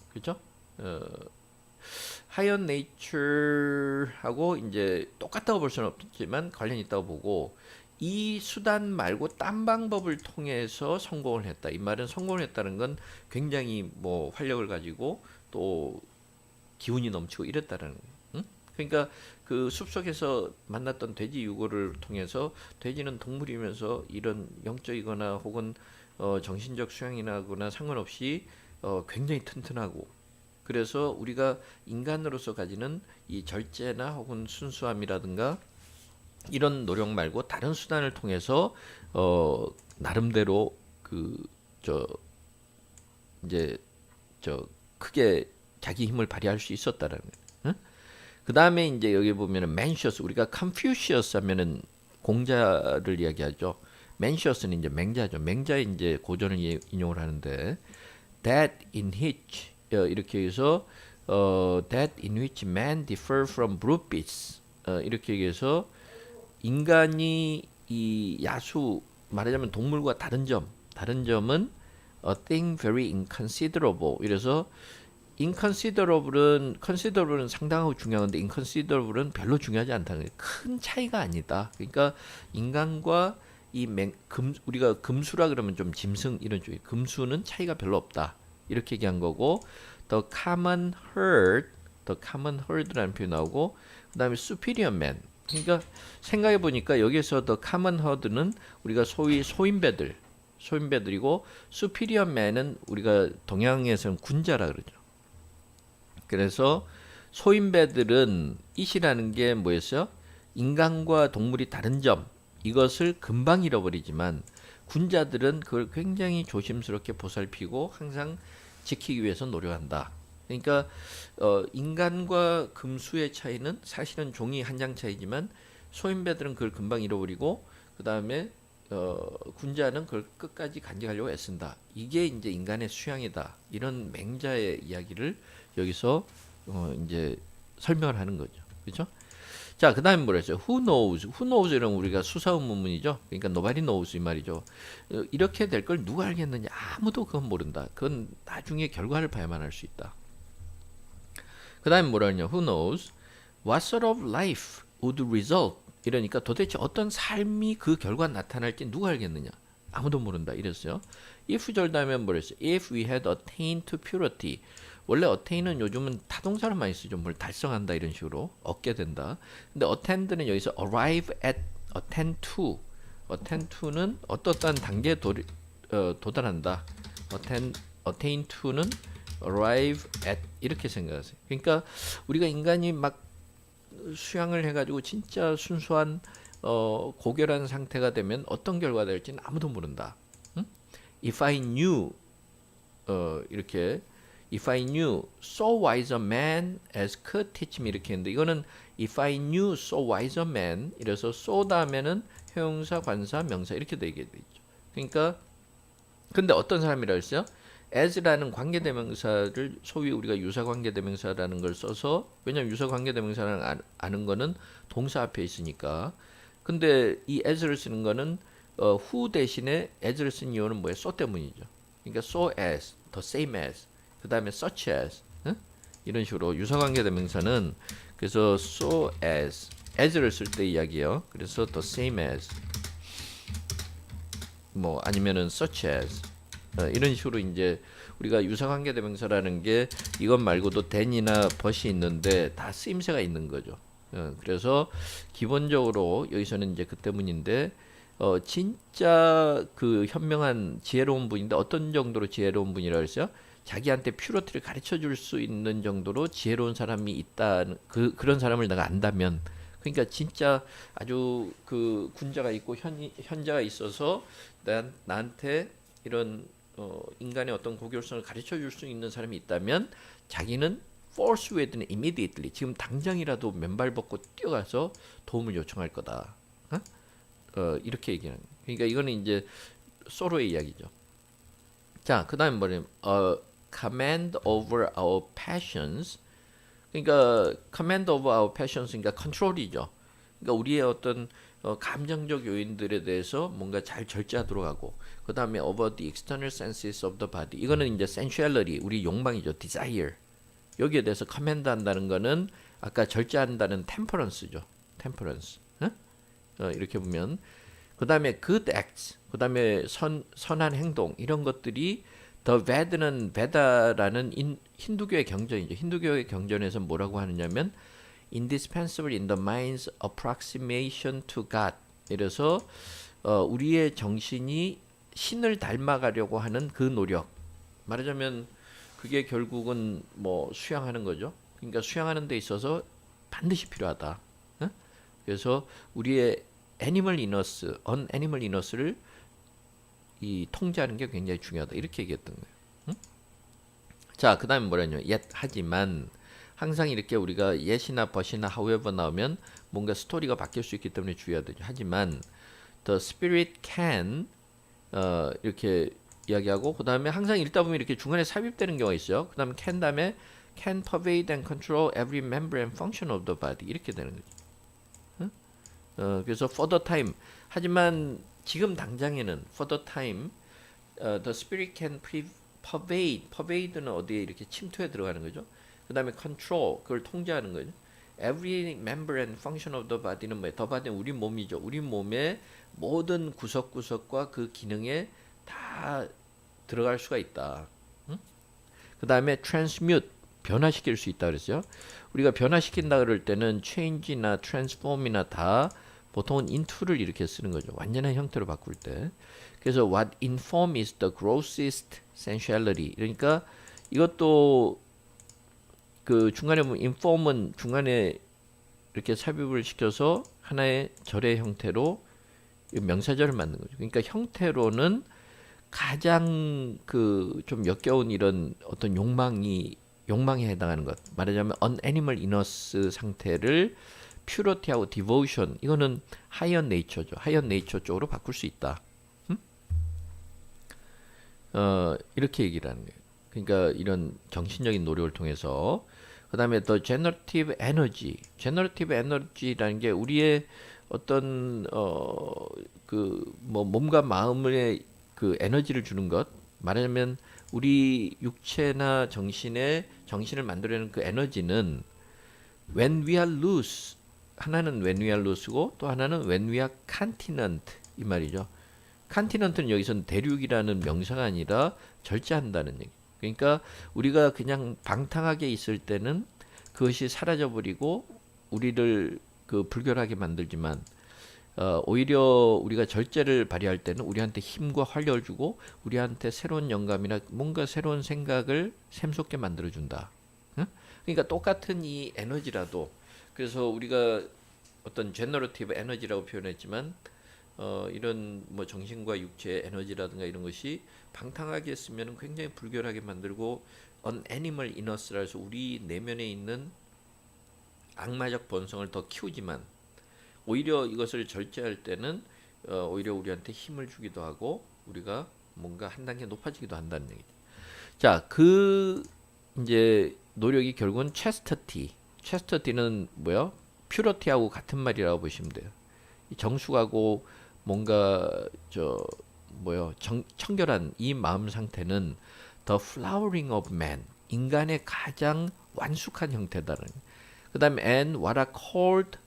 그렇죠? higher nature하고 이제 똑같다고 볼 수는 없지만 관련이 있다고 보고 이 수단 말고 딴 방법을 통해서 성공을 했다. 이 말은 성공을 했다는 건 굉장히 뭐 활력을 가지고 또 기운이 넘치고 이랬다라는 거예요. 응? 그러니까 그 숲속에서 만났던 돼지 유골을 통해서 돼지는 동물이면서 이런 영적이거나 혹은 정신적 수양이나거나 상관없이 굉장히 튼튼하고 그래서 우리가 인간으로서 가지는 이 절제나 혹은 순수함이라든가 이런 노력 말고 다른 수단을 통해서 나름대로 저 이제 저 크게 자기 힘을 발휘할 수 있었다라는 거예요. 그 다음에 이제 여기 보면은 맨시어스 우리가 컨퓨시어스 하면은 공자를 이야기하죠. 맨시어스는 이제 맹자죠. 맹자의 이제 고전을 인용을 하는데 that in which 이렇게 해서 that in which man differ from brute beasts 이렇게 해서 인간이 이 야수 말하자면 동물과 다른 점은 a thing very inconsiderable. 이래서 considerable은 상당하고 중요한데 inconsiderable은 별로 중요하지 않다는 거예요. 큰 차이가 아니다. 그러니까 인간과 우리가 금수라 그러면 좀 짐승 이런 쪽에 금수는 차이가 별로 없다. 이렇게 얘기한 거고 the common herd라는 표현 나오고 그다음에 superior man. 그러니까 생각해 보니까 여기서 the common herd는 우리가 소위 소인배들이고 superior man은 우리가 동양에서는 군자라 그러죠. 그래서 소인배들은 이시라는 게 뭐였어요? 인간과 동물이 다른 점 이것을 금방 잃어버리지만 군자들은 그걸 굉장히 조심스럽게 보살피고 항상 지키기 위해서 노력한다. 그러니까 인간과 금수의 차이는 사실은 종이 한 장 차이지만 소인배들은 그걸 금방 잃어버리고 그 다음에 군자는 그걸 끝까지 간직하려고 애쓴다. 이게 이제 인간의 수양이다. 이런 맹자의 이야기를 여기서 이제 설명을 하는 거죠. 그렇죠? 자, 그다음에 뭐라 했어요? Who knows? Who knows는 우리가 수사의문문이죠. 그러니까 nobody knows 이 말이죠. 이렇게 될 걸 누가 알겠느냐? 아무도 그건 모른다. 그건 나중에 결과를 봐야만 알 수 있다. 그다음에 뭐라 했냐? Who knows what sort of life would result? 이러니까 도대체 어떤 삶이 그 결과 나타날지 누가 알겠느냐? 아무도 모른다. 이랬어요. if 절다음에 뭐라 했어요? If we had attained to purity. 원래 attain은 요즘은 타동사를 많이 쓰죠. 뭘 달성한다 이런 식으로 얻게 된다. 근데 attend는 여기서 arrive at, attend to는 어떠한 단계에 도달한다. attain to는 arrive at 이렇게 생각하세요. 그러니까 우리가 인간이 막 수양을 해가지고 진짜 순수한 고결한 상태가 되면 어떤 결과가 될지는 아무도 모른다. 응? If I knew 이렇게 If I knew so wise a man as could teach me 이렇게 했는데 이거는 If I knew so wise a man 이래서 so 다음에는 형용사, 관사, 명사 이렇게 되게 되죠. 그러니까 근데 어떤 사람이라 했어요? as라는 관계대명사를 소위 우리가 유사관계대명사라는 걸 써서 왜냐면 유사관계대명사를 아는 거는 동사 앞에 있으니까 근데 이 as를 쓰는 거는 who 대신에 as를 쓴 이유는 뭐예요? so 때문이죠. 그러니까 so as, the same as 그 다음에 such as 이런 식으로 유사관계대명사는 그래서 so as를 쓸 때 이야기예요. 그래서 the same as 뭐 아니면은 such as 이런 식으로 이제 우리가 유사관계대명사라는 게 이것 말고도 than이나 but이 있는데 다 쓰임새가 있는 거죠. 그래서 기본적으로 여기서는 이제 그 때문인데 진짜 그 현명한 지혜로운 분인데 어떤 정도로 지혜로운 분이라고 했어요? 자기한테 퓨러티를 가르쳐 줄 수 있는 정도로 지혜로운 사람이 있다는 그런 사람을 내가 안다면 그러니까 진짜 아주 그 군자가 있고 현자가 있어서 나한테 이런 인간의 어떤 고결성을 가르쳐 줄 수 있는 사람이 있다면 자기는 forthwith는 immediately 지금 당장이라도 맨발 벗고 뛰어가서 도움을 요청할 거다. 이렇게 얘기하는 거예요. 그러니까 이거는 이제 소로의 이야기죠. 자, 그다음에 뭐냐면 command over our passions. 그러니까 command over our passions 그러니까 컨트롤이죠. 그러니까 우리의 어떤 감정적 요인들에 대해서 뭔가 잘 절제하도록 하고 그다음에 over the external senses of the body. 이거는 이제 sensuality, 우리 욕망이죠. desire. 여기에 대해서 command 한다는 거는 아까 절제한다는 temperance죠. temperance. 이렇게 보면 그다음에 good acts. 그다음에 선한 행동 이런 것들이 The Ved는 베다라는 힌두교의 경전이죠. 힌두교의 경전에서 뭐라고 하느냐면 indispensable in the mind's approximation to God. 이래서 우리의 정신이 신을 닮아가려고 하는 그 노력. 말하자면 그게 결국은 뭐 수양하는 거죠. 그러니까 수양하는 데 있어서 반드시 필요하다. 응? 그래서 우리의 애니멀 이너스, 언애니멀 이너스를 이 통제하는 게 굉장히 중요하다. 이렇게 얘기했던 거예요. 응? 자, 그 다음에 뭐라냐. yet 하지만 항상 이렇게 우리가 yet이나 but이나 however 나오면 뭔가 스토리가 바뀔 수 있기 때문에 주의하죠. 하지만 the spirit can 이렇게 이야기하고 그 다음에 항상 읽다 보면 이렇게 중간에 삽입되는 경우가 있어요. 그 다음에 can 다음에 can pervade and control every member and function of the body 이렇게 되는 거죠. 응? 그래서 for the time 하지만 지금 당장에는 for the time the spirit can pervade는 어디에 이렇게 침투해 들어가는 거죠. 그 다음에 control 그걸 통제하는 거죠. every member and function of the body는 뭐예요? the body는 우리 몸이죠. 우리 몸의 모든 구석구석과 그 기능에 다 들어갈 수가 있다. 응? 그 다음에 transmute 변화시킬 수 있다 그랬어요. 우리가 변화시킨다 그럴 때는 change나 transform이나 다 보통은 into를 이렇게 쓰는 거죠. 완전한 형태로 바꿀 때. 그래서 what inform is the grossest sensuality. 그러니까 이것도 그 중간에 보면 inform은 중간에 이렇게 삽입을 시켜서 하나의 절의 형태로 명사절을 만든 거죠. 그러니까 형태로는 가장 그 좀 역겨운 이런 어떤 욕망에 해당하는 것. 말하자면 unanimal inner스 상태를 purity하고 devotion 이거는 higher nature죠. higher nature 쪽으로 바꿀 수 있다. 이렇게 얘기를 하는 거예요. 그러니까 이런 정신적인 노력을 통해서 그 다음에 the generative energy, generative energy라는 게 우리의 어떤 그 뭐 몸과 마음의 그 에너지를 주는 것 말하자면 우리 육체나 정신을 만들어내는 그 에너지는 when we are loose 하나는 when we are loose고 또 하나는 when we are continent 이 말이죠. continent는 여기서는 대륙이라는 명사가 아니라 절제한다는 얘기. 그러니까 우리가 그냥 방탕하게 있을 때는 그것이 사라져버리고 우리를 그 불결하게 만들지만 오히려 우리가 절제를 발휘할 때는 우리한테 힘과 활력을 주고 우리한테 새로운 영감이나 뭔가 새로운 생각을 샘솟게 만들어준다. 응? 그러니까 똑같은 이 에너지라도 그래서 우리가 어떤 제너러티브 에너지라고 표현했지만 이런 뭐 정신과 육체의 에너지라든가 이런 것이 방탕하게 쓰면 굉장히 불결하게 만들고 unanimal inners라 해서 우리 내면에 있는 악마적 본성을 더 키우지만 오히려 이것을 절제할 때는 오히려 우리한테 힘을 주기도 하고 우리가 뭔가 한 단계 높아지기도 한다는 얘기죠. 자, 그 이제 노력이 결국은 chastity. chastity는 뭐요? purity하고 같은 말이라고 보시면 돼요. 정숙하고 뭔가 청결한 이 마음 상태는 the flowering of man. 인간의 가장 완숙한 형태다는. 그다음에 and what are called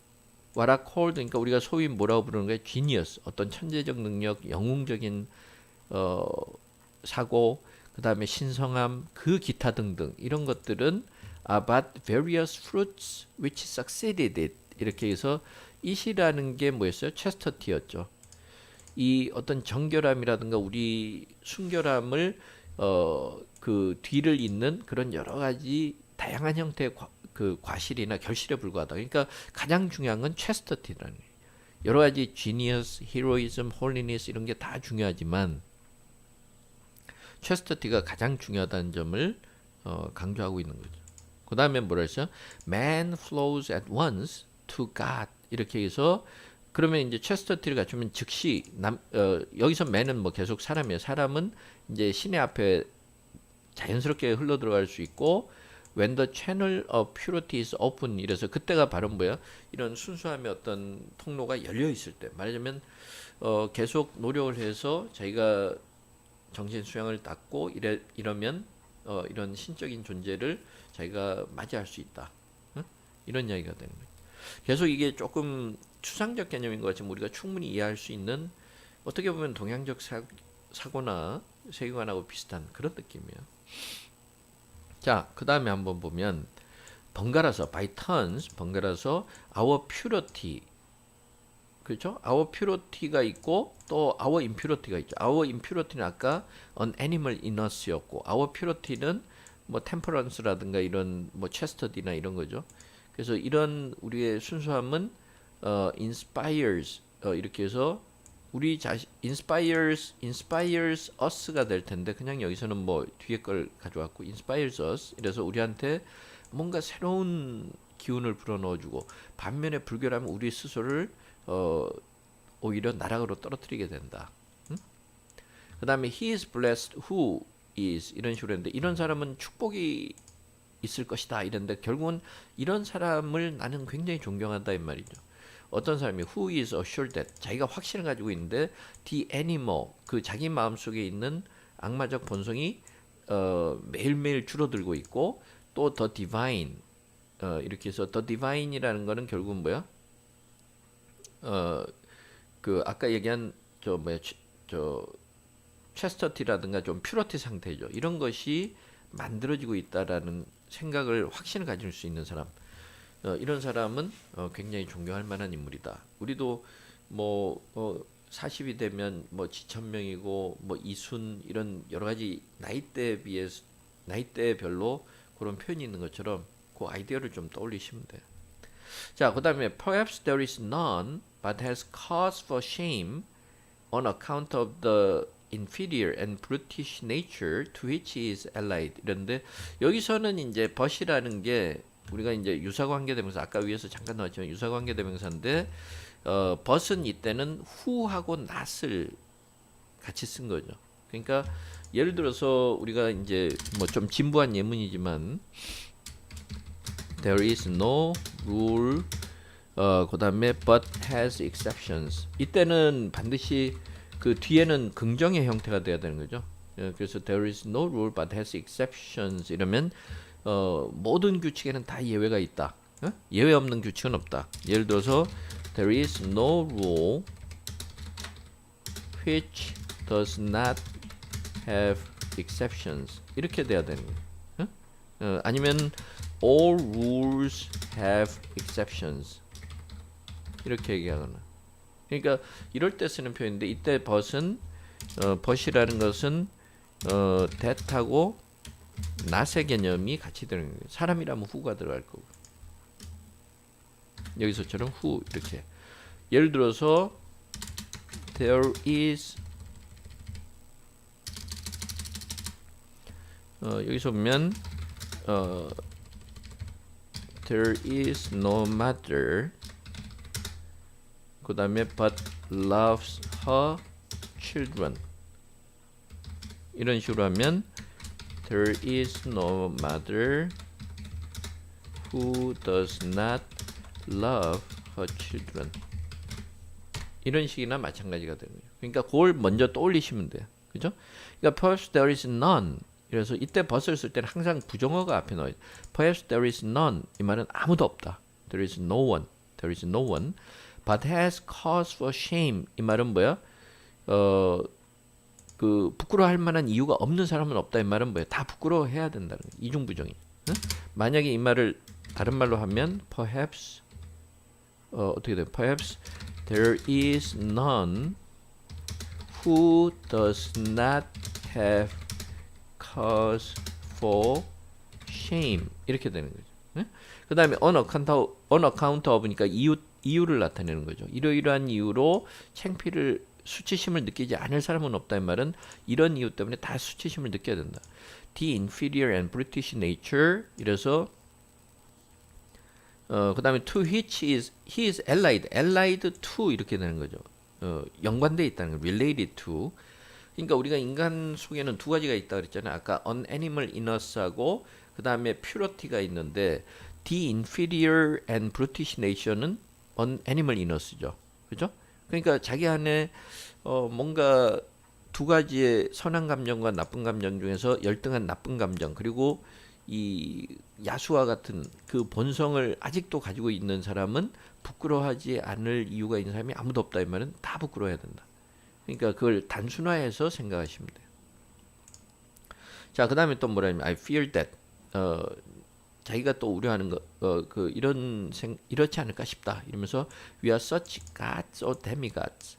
그러니까 우리가 소위 뭐라고 부르는 거예요? genius, 어떤 천재적 능력, 영웅적인 사고, 그 다음에 신성함, 그 기타 등등 이런 것들은 but various fruits which succeeded it 이렇게 해서 it이라는 게 뭐였어요? chastity였죠. 이 어떤 정결함이라든가 우리 순결함을 그 뒤를 잇는 그런 여러 가지 다양한 형태의 그 과실이나 결실에 불과하다. 그러니까 가장 중요한 건 chastity라는 거예요. 여러 가지 genius, heroism, holiness 이런 게 다 중요하지만 chastity가 가장 중요하다는 점을 강조하고 있는 거죠. 그 다음에 뭐라 했어요? Man flows at once to God 이렇게 해서 그러면 이제 chastity를 갖추면 즉시 여기서 man은 뭐 계속 사람이에요. 사람은 이제 신의 앞에 자연스럽게 흘러 들어갈 수 있고 when the channel of purity is open 이래서 그때가 바로 뭐야? 이런 순수함의 어떤 통로가 열려 있을 때 말하자면 계속 노력을 해서 자기가 정신 수양을 닦고 이러면 이런 신적인 존재를 자기가 맞이할 수 있다. 응? 이런 이야기가 되는 거예요. 계속 이게 조금 추상적 개념인 것 같지만 우리가 충분히 이해할 수 있는 어떻게 보면 동양적 사고나 세계관하고 비슷한 그런 느낌이에요. 자, 그 다음에 한번 보면 번갈아서 by turns 번갈아서 our purity 그렇죠? our purity가 있고 또 our impurity가 있죠. our impurity는 아까 an animal in us였고 our purity는 뭐 temperance라든가 이런 뭐 chastity나 이런 거죠. 그래서 이런 우리의 순수함은 inspires 이렇게 해서 우리 자신 inspires us가 될 텐데 그냥 여기서는 뭐 뒤에 걸 가져왔고 inspires us 이래서 우리한테 뭔가 새로운 기운을 불어넣어주고 반면에 불결하면 우리 스스로를 오히려 나락으로 떨어뜨리게 된다. 그 다음에 he is blessed who is 이런 식으로 했는데 이런 사람은 축복이 있을 것이다 이랬는데 결국은 이런 사람을 나는 굉장히 존경한다 이 말이죠. 어떤 사람이 who is assured that 자기가 확신을 가지고 있는데 the animal 그 자기 마음속에 있는 악마적 본성이 매일매일 줄어들고 있고 또 the divine 이렇게 해서 the divine이라는 거는 결국은 뭐야? 그 아까 얘기한 저 chastity라든가 좀 퓨러티 상태죠. 이런 것이 만들어지고 있다라는 생각을 확신을 가질 수 있는 사람. 이런 사람은 굉장히 존경할 만한 인물이다. 우리도 뭐 40이 되면 뭐 지천명이고 뭐 이순 이런 여러 가지 나이대별로 그런 표현이 있는 것처럼 그 아이디어를 좀 떠올리시면 돼요. 자, 그다음에 perhaps there is none but has cause for shame on account of the inferior and brutish nature to which he is allied. 이런데 여기서는 이제 but이라는 게 우리가 이제 유사관계 대명사 아까 위에서 잠깐 나왔지만 유사관계 대명사인데 but은 이때는 who하고 not을 같이 쓴 거죠. 그러니까 예를 들어서 우리가 이제 뭐 좀 진부한 예문이지만 there is no rule 그다음에 but has exceptions. 이때는 반드시 그 뒤에는 긍정의 형태가 돼야 되는 거죠. 그래서 there is no rule but has exceptions 이러면 모든 규칙에는 다 예외가 있다. 예외 없는 규칙은 없다. 예를 들어서 there is no rule which does not have exceptions 이렇게 돼야 되는 거예요. 아니면 all rules have exceptions 이렇게 얘기하거나. 그러니까 이럴 때 쓰는 표현인데 이때 but은 but이라는 것은 that하고 not의 개념이 같이 들어가는 거예요. 사람이라면 who가 들어갈 거고 여기서처럼 who 이렇게. 예를 들어서 there is 여기서 보면 there is no mother 그 다음에 but loves her children 이런 식으로 하면 there is no mother who does not love her children 이런 식이나 마찬가지가 되는 거예요. 그러니까 그걸 먼저 떠올리시면 돼요. 그죠? 그러니까 perhaps there is none 그래서 이때 but을 쓸 때는 항상 부정어가 앞에 나와요. perhaps there is none 이 말은 아무도 없다. there is no one there is no one but has cause for shame 이 말은 뭐야? 그 부끄러워할 만한 이유가 없는 사람은 없다 이 말은 뭐야? 다 부끄러워해야 된다는 거야. 이중부정이. 응? 만약에 이 말을 다른 말로 하면 perhaps 어떻게 돼? perhaps there is none who does not have cause for shame 이렇게 되는 거죠. 응? 그 다음에 on account of니까 이유를 나타내는 거죠. 이러이러한 이유로 창피를 수치심을 느끼지 않을 사람은 없다 이 말은 이런 이유 때문에 다 수치심을 느껴야 된다. The inferior and brutish nature 이래서 그 다음에 to which he is allied to 이렇게 되는 거죠. 연관되어 있다는 거 related to. 그러니까 우리가 인간 속에는 두 가지가 있다 그랬잖아요. 아까 an animal in us하고 그 다음에 purity가 있는데 the inferior and brutish nature는 an animal in us죠. 그죠? 그러니까 자기 안에 뭔가 두 가지의 선한 감정과 나쁜 감정 중에서 열등한 나쁜 감정 그리고 이 야수와 같은 그 본성을 아직도 가지고 있는 사람은 부끄러워하지 않을 이유가 있는 사람이 아무도 없다 이 말은 다 부끄러워해야 된다. 그러니까 그걸 단순화해서 생각하시면 돼요. 자, 그 다음에 또 뭐라 하냐면 I fear that 자기가 또 우려하는 이렇지 않을까 싶다. 이러면서 we are such gods or demigods.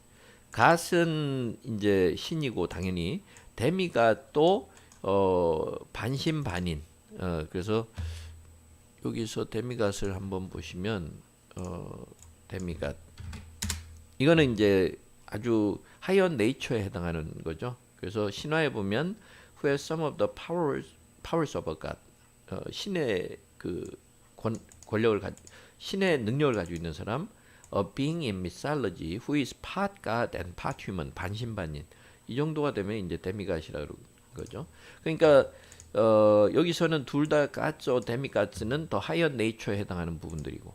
god은 이제 신이고 당연히 demigod도 반신반인. 그래서 여기서 demigod을 한번 보시면 demigod 이거는 이제 아주 하이어 네이처에 해당하는 거죠. 그래서 신화에 보면 who has some of the powers of a god. 신의 그 권력을 신의 능력을 가지고 있는 사람, a being in mythology who is part god and part human, 반신반인. 이 정도가 되면 이제 데미갓이라고 거죠. 그러니까 여기서는 둘 다 gods or demigods는 더 higher nature에 해당하는 부분들이고,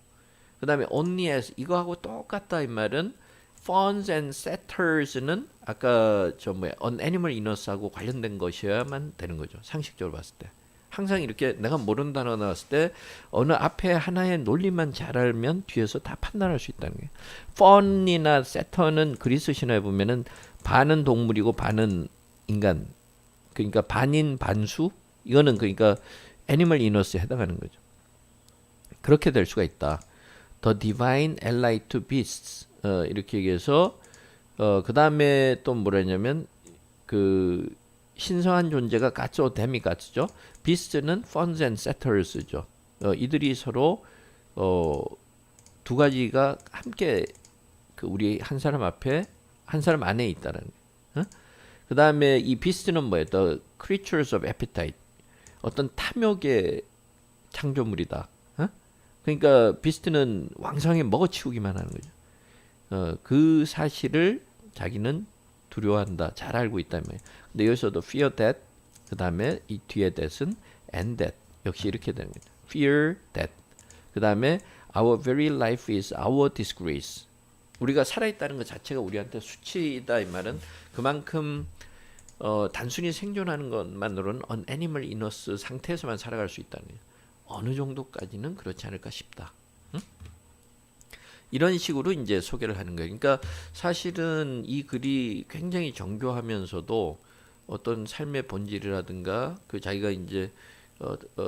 그다음에 only as 이거하고 똑같다 이 말은 fawns and setters는 아까 an animal inners하고 관련된 것이어야만 되는 거죠. 상식적으로 봤을 때. 항상 이렇게 내가 모르는 단어 나왔을 때 어느 앞에 하나의 논리만 잘 알면 뒤에서 다 판단할 수 있다는 거예요. fawn이나 setter는 그리스 신화에 보면은 반은 동물이고 반은 인간. 그러니까 반인 반수. 이거는 그러니까 animal inners에 해당하는 거죠. 그렇게 될 수가 있다. The divine allied to beasts. 이렇게 얘기해서 그 다음에 또 뭐라 했냐면 그 신성한 존재가 gods or demigods죠. beasts는 fawns and setters죠. 이들이 서로 두 가지가 함께 그 우리 한 사람 앞에 한 사람 안에 있다는 거예요. 그 다음에 이 beast는 뭐예요? The creatures of appetite. 어떤 탐욕의 창조물이다. 그러니까 비스트는 왕성하게 먹어치우기만 하는 거죠. 그 사실을 자기는 두려워한다. 잘 알고 있다는 말이에요. 근데 여기서도 fear that, 그 다음에 이 뒤에 that은 and that. 역시 이렇게 되는 거죠. fear that. 그 다음에 our very life is our disgrace. 우리가 살아있다는 것 자체가 우리한테 수치이다 이 말은 그만큼 단순히 생존하는 것만으로는 an animal innocence 상태에서만 살아갈 수 있다는 거예요. 어느 정도까지는 그렇지 않을까 싶다. 응? 이런 식으로 이제 소개를 하는 거예요. 그러니까 사실은 이 글이 굉장히 정교하면서도 어떤 삶의 본질이라든가 그 자기가 이제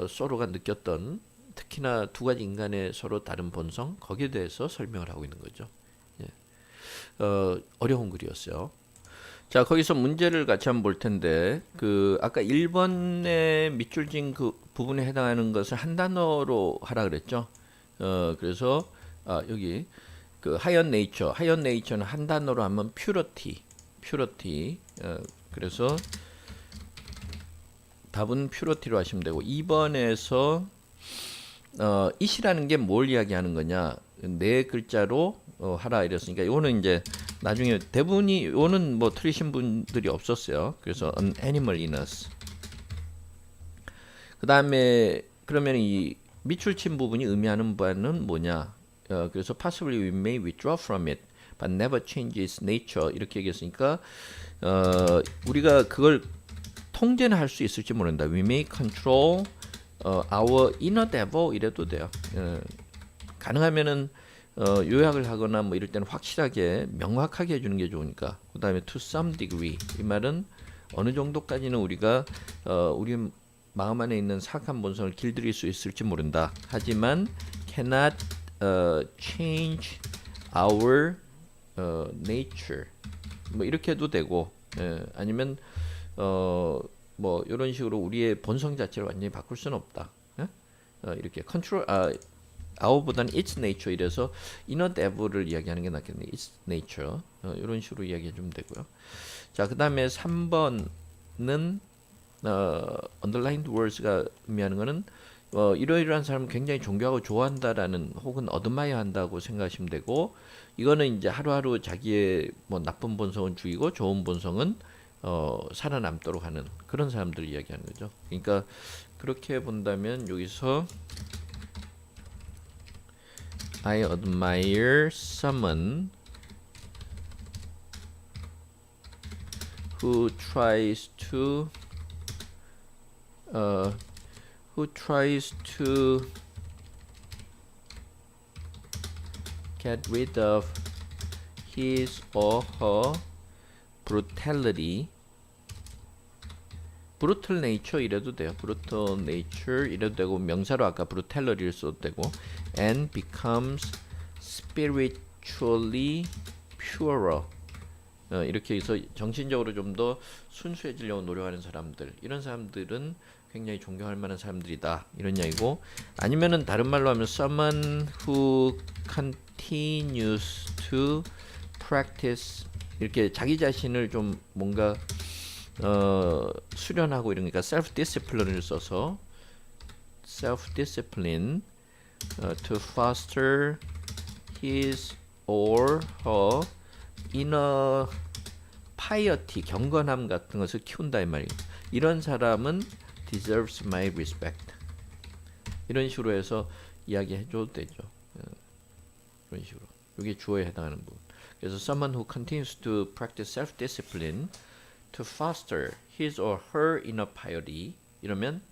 소로가 느꼈던 특히나 두 가지 인간의 서로 다른 본성 거기에 대해서 설명을 하고 있는 거죠. 예. 어려운 글이었어요. 자, 거기서 문제를 같이 한번 볼 텐데, 그 아까 1번의 밑줄진 그 부분에 해당하는 것을 한 단어로 하라 그랬죠. 그래서 여기 그 higher nature는 한 단어로 하면 purity. 그래서 답은 purity로 하시면 되고, 2번에서 it이라는 게 뭘 이야기하는 거냐? 네 글자로 하라 이랬으니까 이거는 이제 나중에 대부분이 이거는 뭐 틀리신 분들이 없었어요. 그래서 an animal innocence. 그 다음에 그러면 이 밑줄 친 부분이 의미하는 바는 뭐냐? 그래서 possibly we may withdraw from it, but never change its nature 이렇게 얘기했으니까 우리가 그걸 통제는 할 수 있을지 모른다. We may control our inner devil 이래도 돼요. 가능하면은 요약을 하거나 뭐 이럴 때는 확실하게 명확하게 해주는 게 좋으니까. 그 다음에 to some degree 이 말은 어느 정도까지는 우리가 우리 마음 안에 있는 사악한 본성을 길들일 수 있을지 모른다. 하지만 cannot change our nature 뭐 이렇게 해도 되고 아니면 뭐 이런 식으로 우리의 본성 자체를 완전히 바꿀 수는 없다. 이렇게 control our보다는 its nature 이래서 inner devil을 이야기하는 게 낫겠네요. its nature 이런 식으로 이야기해 주면 되고요. 자, 그 다음에 3번은 underlined words가 의미하는 거는 이러이러한 사람은 굉장히 존경하고 좋아한다라는 혹은 얻음마야 한다고 생각하시면 되고, 이거는 이제 하루하루 자기의 뭐 나쁜 본성은 죽이고 좋은 본성은 살아남도록 하는 그런 사람들을 이야기하는 거죠. 그러니까 그렇게 본다면 여기서 I admire someone who tries to get rid of his or her brutality brutal nature 이래도 돼요. brutal nature 이래도 되고 명사로 아까 brutality를 써도 되고 and becomes spiritually purer. 이렇게 해서 정신적으로 좀 더 순수해지려고 노력하는 사람들, 이런 사람들은 굉장히 존경할 만한 사람들이다, 이런 이야기고, 아니면은 다른 말로 하면 someone who continues to practice, 이렇게 자기 자신을 좀 뭔가 수련하고 이러니까 self discipline을 써서 self discipline to foster his or her inner piety, 경건함 같은 것을 키운다 이 말이에요. 이런 사람은 deserves my respect. 이런 식으로 해서 이야기해줘도 되죠. 이런 식으로. 이게 주어에 해당하는 부분. 그래서 someone who continues to practice self-discipline to foster his or her inner piety. 이러면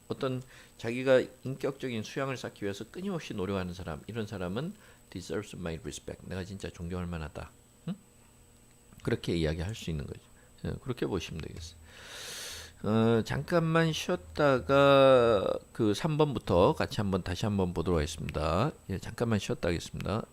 어떤 자기가 인격적인 수양을 쌓기 위해서 끊임없이 노력하는 사람, 이런 사람은 deserves my respect. 내가 진짜 존경할 만하다. 응? 그렇게 이야기할 수 있는 거죠. 그렇게 보시면 되겠어요. 잠깐만 쉬었다가 그 3번부터 같이 다시 한번 보도록 하겠습니다. 예, 잠깐만 쉬었다 하겠습니다.